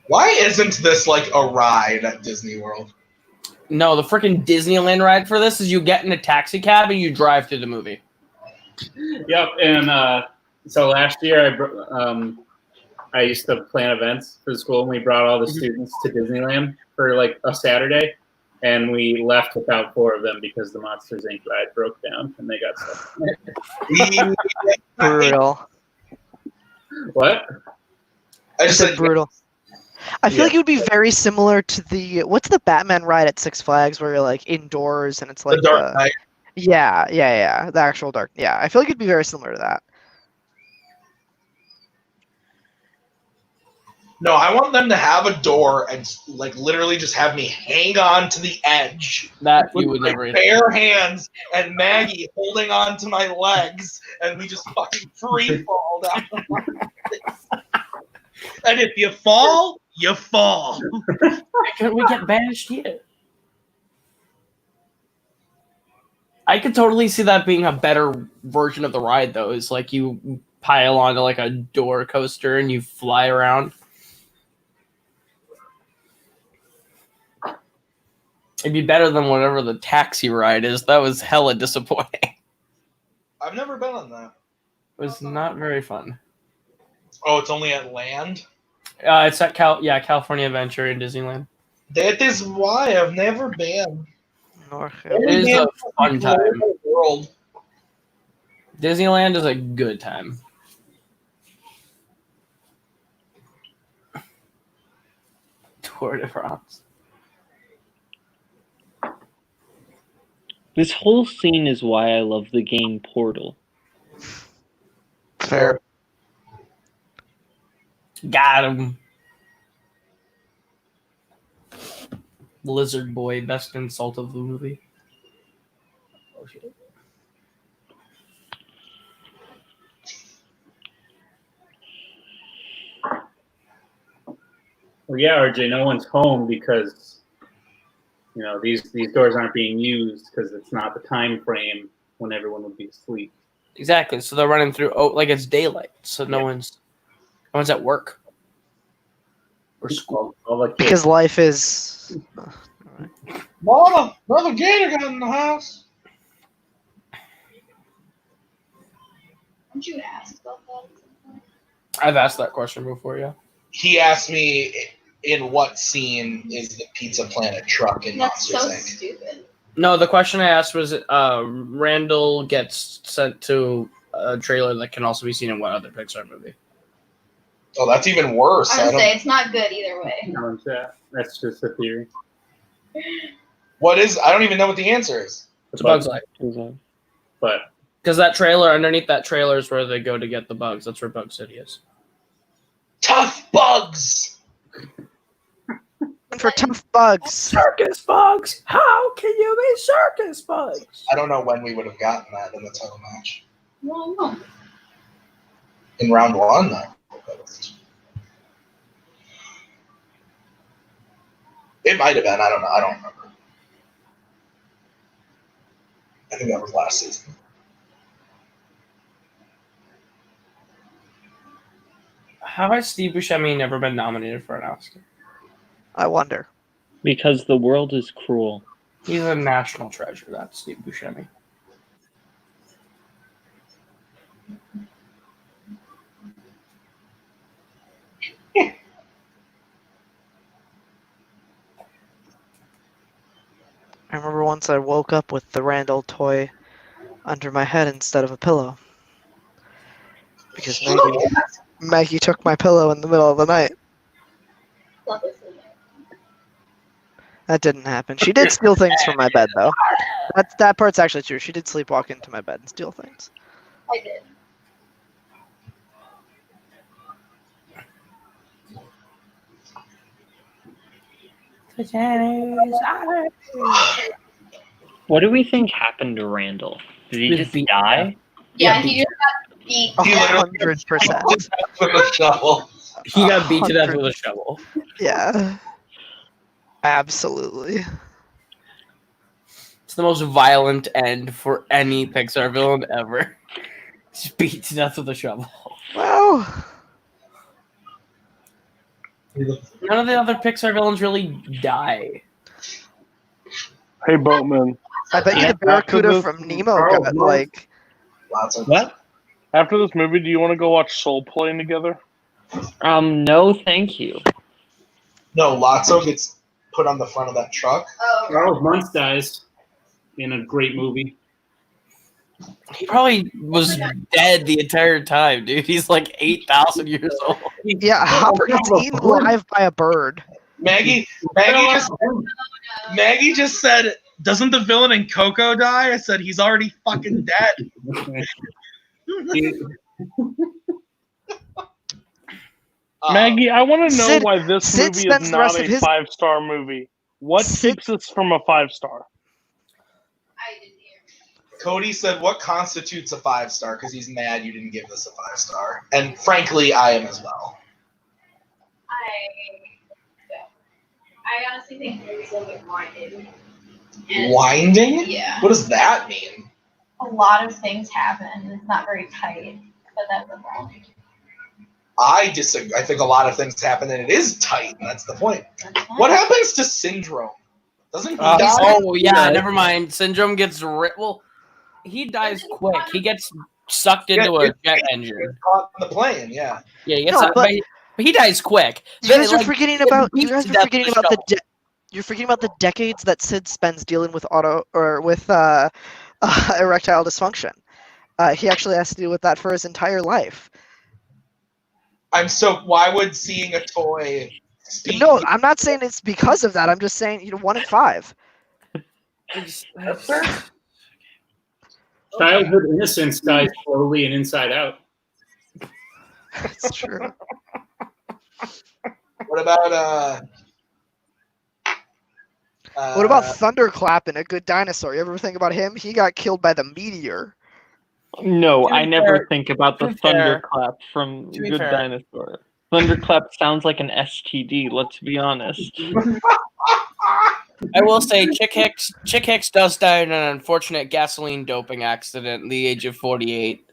Why isn't this like a ride at Disney World? No, the freaking Disneyland ride for this is you get in a taxi cab and you drive to the movie. Yep, and so last year I used to plan events for the school, and we brought all the students to Disneyland for like a Saturday, and we left without 4 of them because the Monsters Inc. ride broke down and they got stuck. Brutal. What? I just said Brutal. I feel like it would be very similar to the what's the Batman ride at Six Flags where you're like indoors and it's like the Dark Knight. yeah, the actual dark. Yeah, I feel like it'd be very similar to that. No, I want them to have a door and like literally just have me hang on to the edge That with you would my never. bare hands and Maggie holding on to my legs and we just fucking free fall down. And if you fall, you fall. Can we get bashed yet? I could totally see that being a better version of the ride, though. Is like you pile onto like a door coaster and you fly around. It'd be better than whatever the taxi ride is. That was hella disappointing. It I've never been on that. was not very fun. Oh, it's only at land? It's at California Adventure in Disneyland. That is why I've never been. It is a fun time. World. Disneyland is a good time. Tour de France. This whole scene is why I love the game Portal. Fair. Got him. Lizard Boy, best insult of the movie. Oh shit. Well, yeah, RJ, no one's home because these doors aren't being used because it's not the time frame when everyone would be asleep. Exactly. So they're running through like it's daylight, so no one's at work or school. Because life is. Mama, Brother Gator got in the house. Did you ask about that? I've asked that question before, yeah. He asked me in what scene is the Pizza Planet truck in That's Monsters so Inc. stupid. No, the question I asked was Randall gets sent to a trailer that can also be seen in what other Pixar movie? Oh, that's even worse. I would say it's not good either way. No, that's just a theory. What is? I don't even know what the answer is. It's Bug's Life. But because that trailer, underneath that trailer is where they go to get the bugs. That's where Bug City is. Tough bugs. For tough bugs. Circus bugs. How can you be circus bugs? I don't know when we would have gotten that in the title match. Well, no. In round one, though. It might have been. I don't know. I don't remember. I think that was last season. How has Steve Buscemi never been nominated for an Oscar? I wonder. Because the world is cruel. He's a national treasure, that's Steve Buscemi. I remember once I woke up with the Randall toy under my head instead of a pillow. Because Maggie took my pillow in the middle of the night. That didn't happen. She did steal things from my bed, though. That part's actually true. She did sleepwalk into my bed and steal things. I did. What do we think happened to Randall? Did he just die? Yeah, he just got beat. 100%. With a shovel. He got beat to death with a shovel. Yeah. Absolutely. It's the most violent end for any Pixar villain ever. Just beat to death with a shovel. Well, none of the other Pixar villains really die. Hey, Boatman. I bet you the Barracuda from Nemo got, like... Lots of What? After this movie, do you want to go watch Soul Plane together? No, thank you. No, Lotso gets put on the front of that truck. Oh, Charles Muntz dies in a great movie. He probably was dead the entire time, dude. He's like 8,000 years old. Yeah, Hopper gets eaten alive by a bird. Maggie just said, doesn't the villain in Coco die? I said, he's already fucking dead. Maggie, I want to know Sid- why this Sid movie spends is the not rest a of his- 5-star movie. What Sid- keeps us from a 5-star? I didn't hear. Cody said, what constitutes a 5-star? Because he's mad you didn't give this a 5-star. And frankly, I am as well. I honestly think the movie's a little bit winded. Winding? Yeah. What does that mean? A lot of things happen. It's not very tight, but that's the problem. I disagree. I think a lot of things happen and it is tight. And that's the point. What happens to Syndrome? Doesn't he die? Oh, yeah, never mind. Syndrome gets well, he dies quick. He gets sucked into a jet engine. Caught in the plane, yeah. Yeah, he gets No, sucked, but he dies quick. You guys are Like, forgetting gets about beat to death with a shovel. you're forgetting about the decades that Sid spends dealing with erectile dysfunction. He actually has to deal with that for his entire life. Why would seeing a toy speak? No, I'm not saying it's because of that. I'm just saying, 1 in 5. Childhood innocence dies slowly and inside out. That's true. What about What about Thunderclap in A Good Dinosaur? You ever think about him? He got killed by the meteor. No, To be I never fair- think about the to be fair- thunderclap from to be Good fair, Dinosaur. Thunderclap sounds like an STD, let's be honest. I will say, Chick Hicks does die in an unfortunate gasoline doping accident at the age of 48.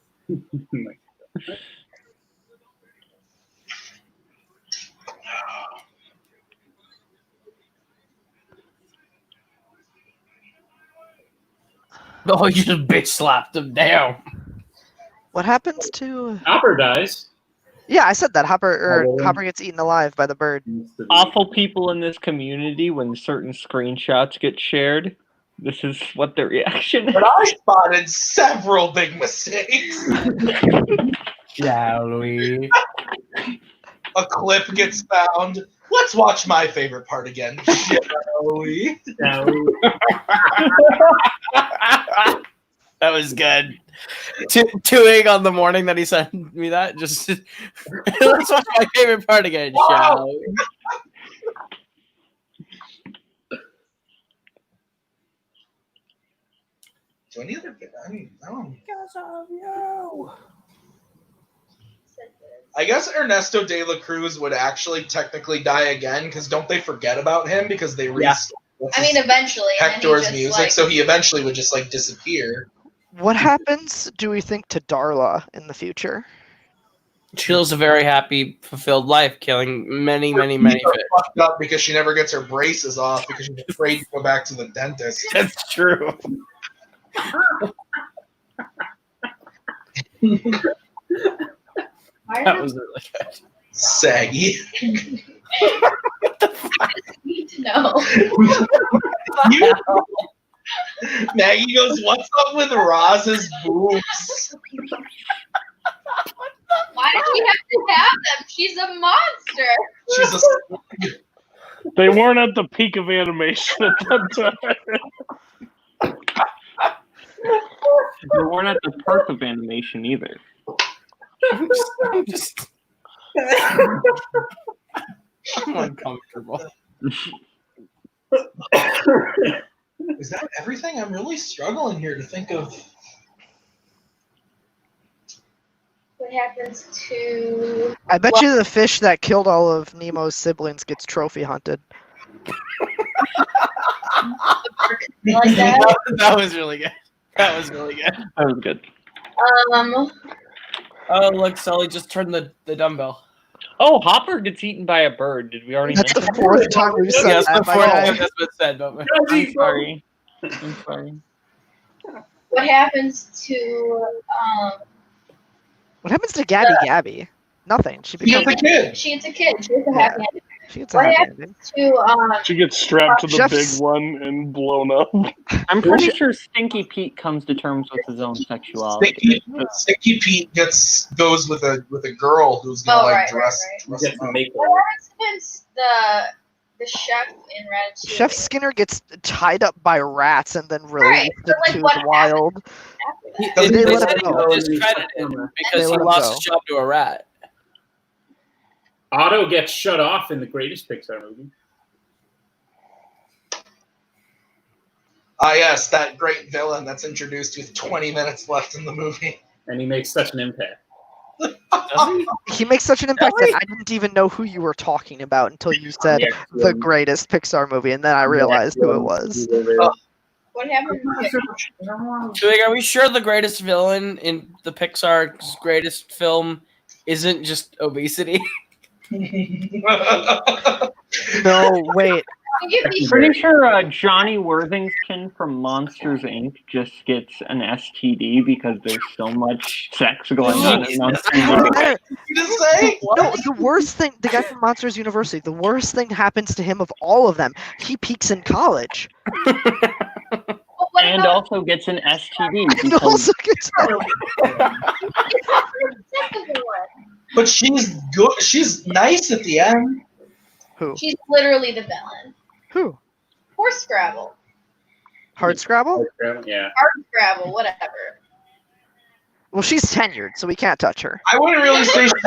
Oh, you just bitch slapped him down. What happens to? Hopper dies. Yeah, I said that Hopper gets eaten alive by the bird. Awful people in this community, when certain screenshots get shared, this is what their reaction is. But I spotted several big mistakes. Shall we? A clip gets found. Let's watch my favorite part again. Shall we? That was good. 2-ing on the morning that he sent me that. Just let's watch my favorite part again, shall we? Do any other? I mean, I don't. Because of you. I guess Ernesto de la Cruz would actually technically die again because don't they forget about him because they I mean, eventually. and then he Hector's just, music, like- so he eventually would just like disappear. What happens, do we think, to Darla in the future? She lives a very happy, fulfilled life, killing many, many, many She's fish. fucked up because she never gets her braces off because she's afraid to go back to the dentist. That's true. Why That does was really good. Saggy. I need to know? Maggie goes, "What's up with Roz's boobs?" Why does she have to have them? She's a monster. She's a. They weren't at the peak of animation at that time. They weren't at the perk of animation either. I'm uncomfortable. Is that everything? I'm really struggling here to think of. What happens to? I bet you the fish that killed all of Nemo's siblings gets trophy hunted. Like that? That was really good. That was really good. That was good. Oh, look, Sully just turned the dumbbell. Oh, Hopper gets eaten by a bird. Did we already That's the mention fourth time we've said Yes, that. before my guy. that's been said, but that? I'm sorry. I'm sorry. What happens to? What happens to Gabby? Nothing. She He gets becomes a kid. She gets a kid. She gets a happy ending. she gets a What happy happens ending. to? She gets strapped to the Chef's- big one and blown up. I'm pretty sure Stinky Pete comes to terms with his own sexuality. Sticky Pete goes with a girl who's gonna Oh, like right, dress. right. dress Get up. some makeup. What happens to the chef in Ratatouille? Chef Skinner gets tied up by rats and then released but, like, into what the happens? wild. He, They they let said him he go. was discredited because They he let him lost go. his job to a rat. Otto gets shut off in the greatest Pixar movie. Ah, yes, that great villain that's introduced with 20 minutes left in the movie. And he makes such an impact. He makes such an impact that I didn't even know who you were talking about until you said the greatest Pixar movie, and then I realized who it was. What happens? So, like, are we sure the greatest villain in the Pixar's greatest film isn't just obesity? No, wait. Pretty sure Johnny Worthington from Monsters Inc. just gets an STD because there's so much sex going on in Monsters Inc. Matter- You just say? No, the worst thing, the guy from Monsters University, the worst thing happens to him of all of them. He peaks in college. And also gets an STD And because also gets But she's good. She's nice at the end. Who? She's literally the villain. Who? Horse Scrabble. Hard Scrabble? Yeah. Art Scrabble, whatever. Well, she's tenured, so we can't touch her. I wouldn't really say she's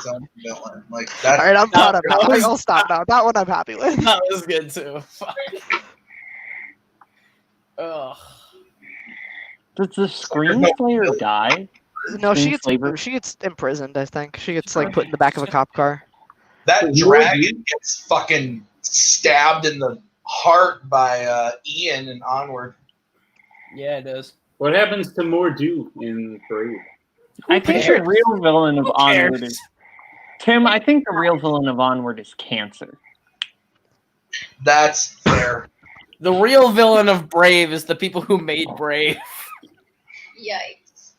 a villain. Like that. All right, I'm proud of that that. was- I'll stop now. That one I'm happy with. That was good too. Fuck. Ugh. does the screen player die? No, she in gets slavery? she gets imprisoned. I think she gets like put in the back of a cop car. That dragon gets fucking stabbed in the heart by Ian and Onward. Yeah, it does. What happens to Mordu in Brave? I think the real villain of Who Onward cares? is Tim. I think the real villain of Onward is Cancer. That's fair. The real villain of Brave is the people who made Brave. Yikes.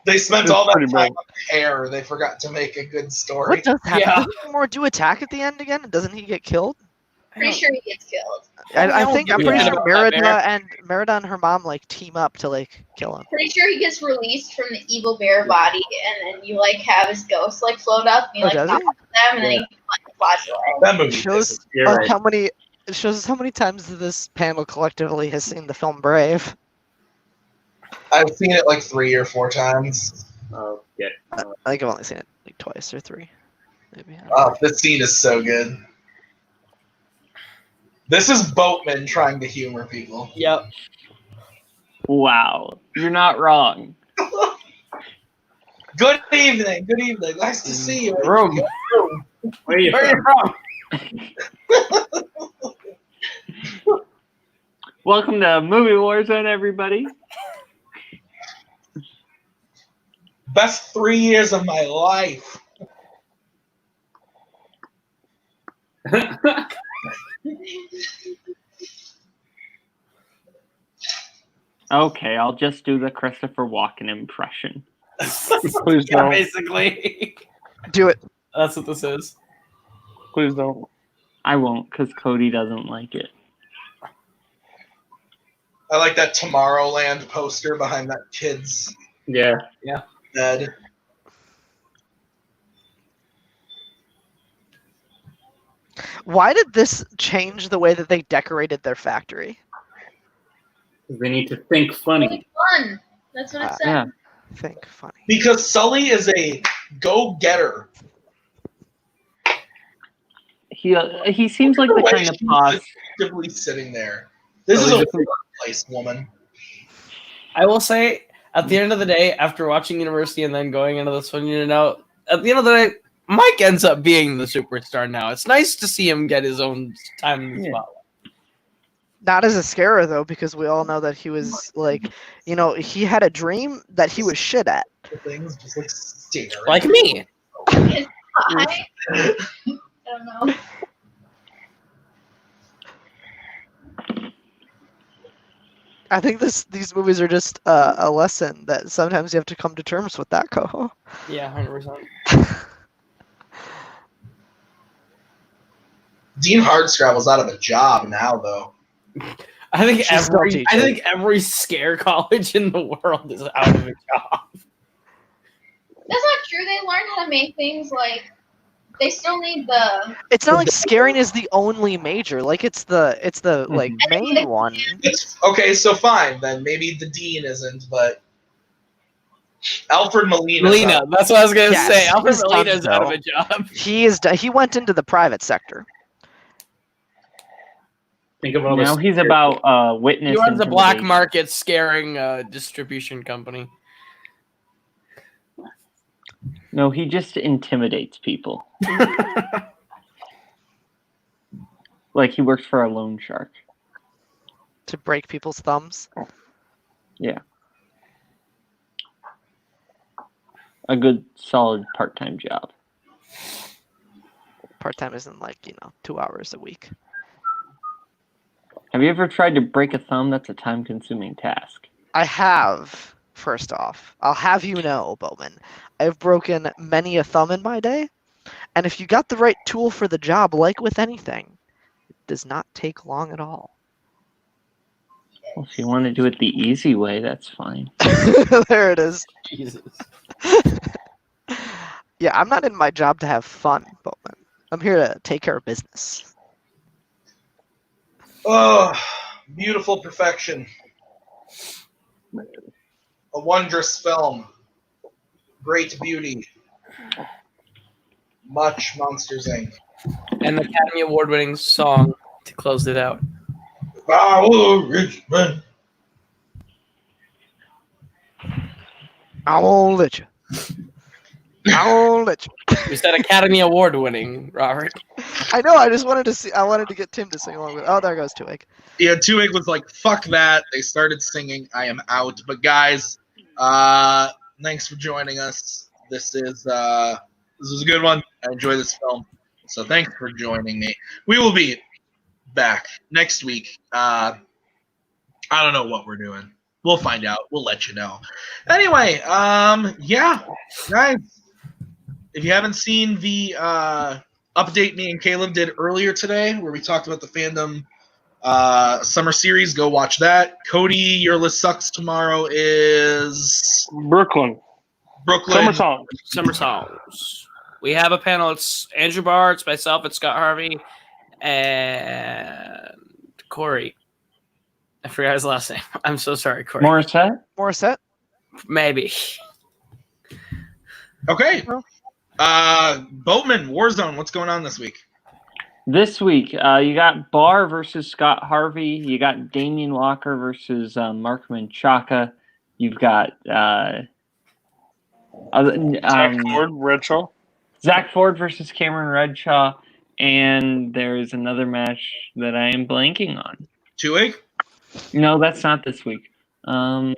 They spent It's all that pretty time bad. on hair. They forgot to make a good story. What does happen? Yeah. Doesn't Mordu attack at the end again? Doesn't he get killed? Pretty sure he gets killed. I think I'm give a pretty shit sure about that Merida and her mom like team up to like kill him. Pretty sure he gets released from the evil bear body, and then you like have his ghost like float up, and you Oh, like does talk he? to them, and then he like flies away. That movie Shows pisses- You're right. how many. It shows us how many times this panel collectively has seen the film Brave. I've seen it like 3 or 4 times. Oh, yeah. I think I've only seen it like twice or 3, maybe. I don't know. This scene is so good. This is Boatman trying to humor people. Yep. Wow, you're not wrong. Good evening. Good evening. Nice to see you. Room. Where are you Where are from? you from? Welcome to Movie Warzone, everybody. Best 3 years of my life. Okay, I'll just do the Christopher Walken impression. Please Yeah, don't. basically. Do it. That's what this is. Please don't. I won't, because Cody doesn't like it. I like that Tomorrowland poster behind that kid's Yeah. bed. Why did this change the way that they decorated their factory? They need to think funny. Really fun. That's what it said. Yeah. Think funny. Because Sully is a go-getter. He seems like the Why kind of she's boss. actively sitting there. This is a workplace woman. I will say, at the end of the day, after watching University and then going into this one, at the end of the day, Mike ends up being the superstar now. It's nice to see him get his own time in the Yeah. spotlight. Not as a scarer though, because we all know that he was like, he had a dream that he was shit at. The things just like staring. Like me. I don't know. I think these movies are just a lesson that sometimes you have to come to terms with that, Koho. Yeah, 100%. Dean Hardscrabble's out of a job now, though. I think She's still teaching. every scare college in the world is out of a job. That's not true. They learn how to make things like they still need the. It's not like scaring is the only major. Like it's the like main one. It's, okay, so fine then. Maybe the dean isn't, but Alfred Molina. That's what I was gonna Yes, say. Alfred he's done, Molina's out of though. a job. He went into the private sector. Think of all Now the he's about witness. He runs a black intimidation. market scaring distribution company. No, he just intimidates people. Like he works for a loan shark. To break people's thumbs. Yeah. A good, solid part-time job. Part-time isn't like, 2 hours a week. Have you ever tried to break a thumb? That's a time-consuming task. I have, first off. I'll have you know, Bowman. I've broken many a thumb in my day. And if you got the right tool for the job, like with anything, it does not take long at all. Well, if you want to do it the easy way, that's fine. There it is. Jesus. Yeah, I'm not in my job to have fun, Bowman. I'm here to take care of business. Oh, beautiful perfection. A wondrous film. Great beauty. Much Monsters, Inc. And the Academy Award winning song to close it out. Our Richmond. I won't let you. I won't let you. We said Academy Award winning, Robert. I know. I just wanted to see. I wanted to get Tim to sing along with. Oh, there goes Tuig. Yeah, Tuig was like, "Fuck that." They started singing. I am out. But guys, thanks for joining us. This was a good one. I enjoy this film. So thanks for joining me. We will be back next week. I don't know what we're doing. We'll find out. We'll let you know. Anyway, yeah, guys, if you haven't seen the update me and Kaleb did earlier today, where we talked about the Fandom summer series, go watch that. Cody, your list sucks tomorrow is Brooklyn. Summer songs. We have a panel. It's Andrew Barr, it's myself, it's Scott Harvey, and Corey. I forgot his last name. I'm so sorry, Corey. Morissette? Maybe. Okay. Boatman, Warzone, what's going on this week? This week, you got Barr versus Scott Harvey. You got Damian Walker versus Mark Menchaca. You've got Zach Ford, Redshaw. Zach Ford versus Cameron Redshaw. And there's another match that I am blanking on. Tuig? No, that's not this week. I'll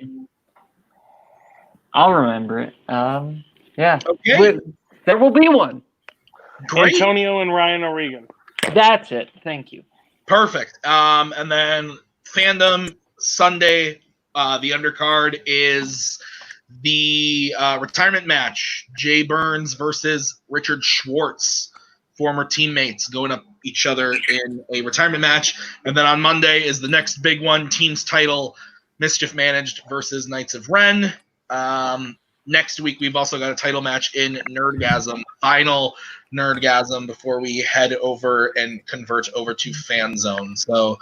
remember it. Yeah. Okay. There will be one. Great. Antonio and Ryan O'Regan. That's it. Thank you. Perfect. And then Fandom Sunday, the undercard is the retirement match. Jay Burns versus Richard Schwartz, former teammates going up each other in a retirement match. And then on Monday is the next big one, team's title, Mischief Managed versus Knights of Ren. Next week, we've also got a title match in Nerdgasm, final Nerdgasm before we head over and convert over to Fan Zone. So,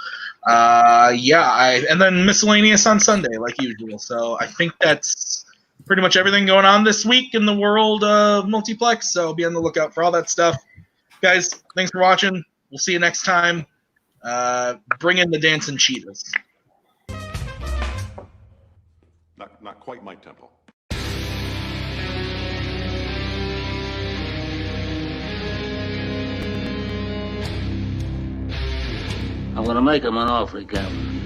and then miscellaneous on Sunday, like usual. So I think that's pretty much everything going on this week in the world of Multiplex. So be on the lookout for all that stuff. Guys, thanks for watching. We'll see you next time. Bring in the dancing cheetahs. Not quite my tempo. I'm gonna make him an offer, Captain.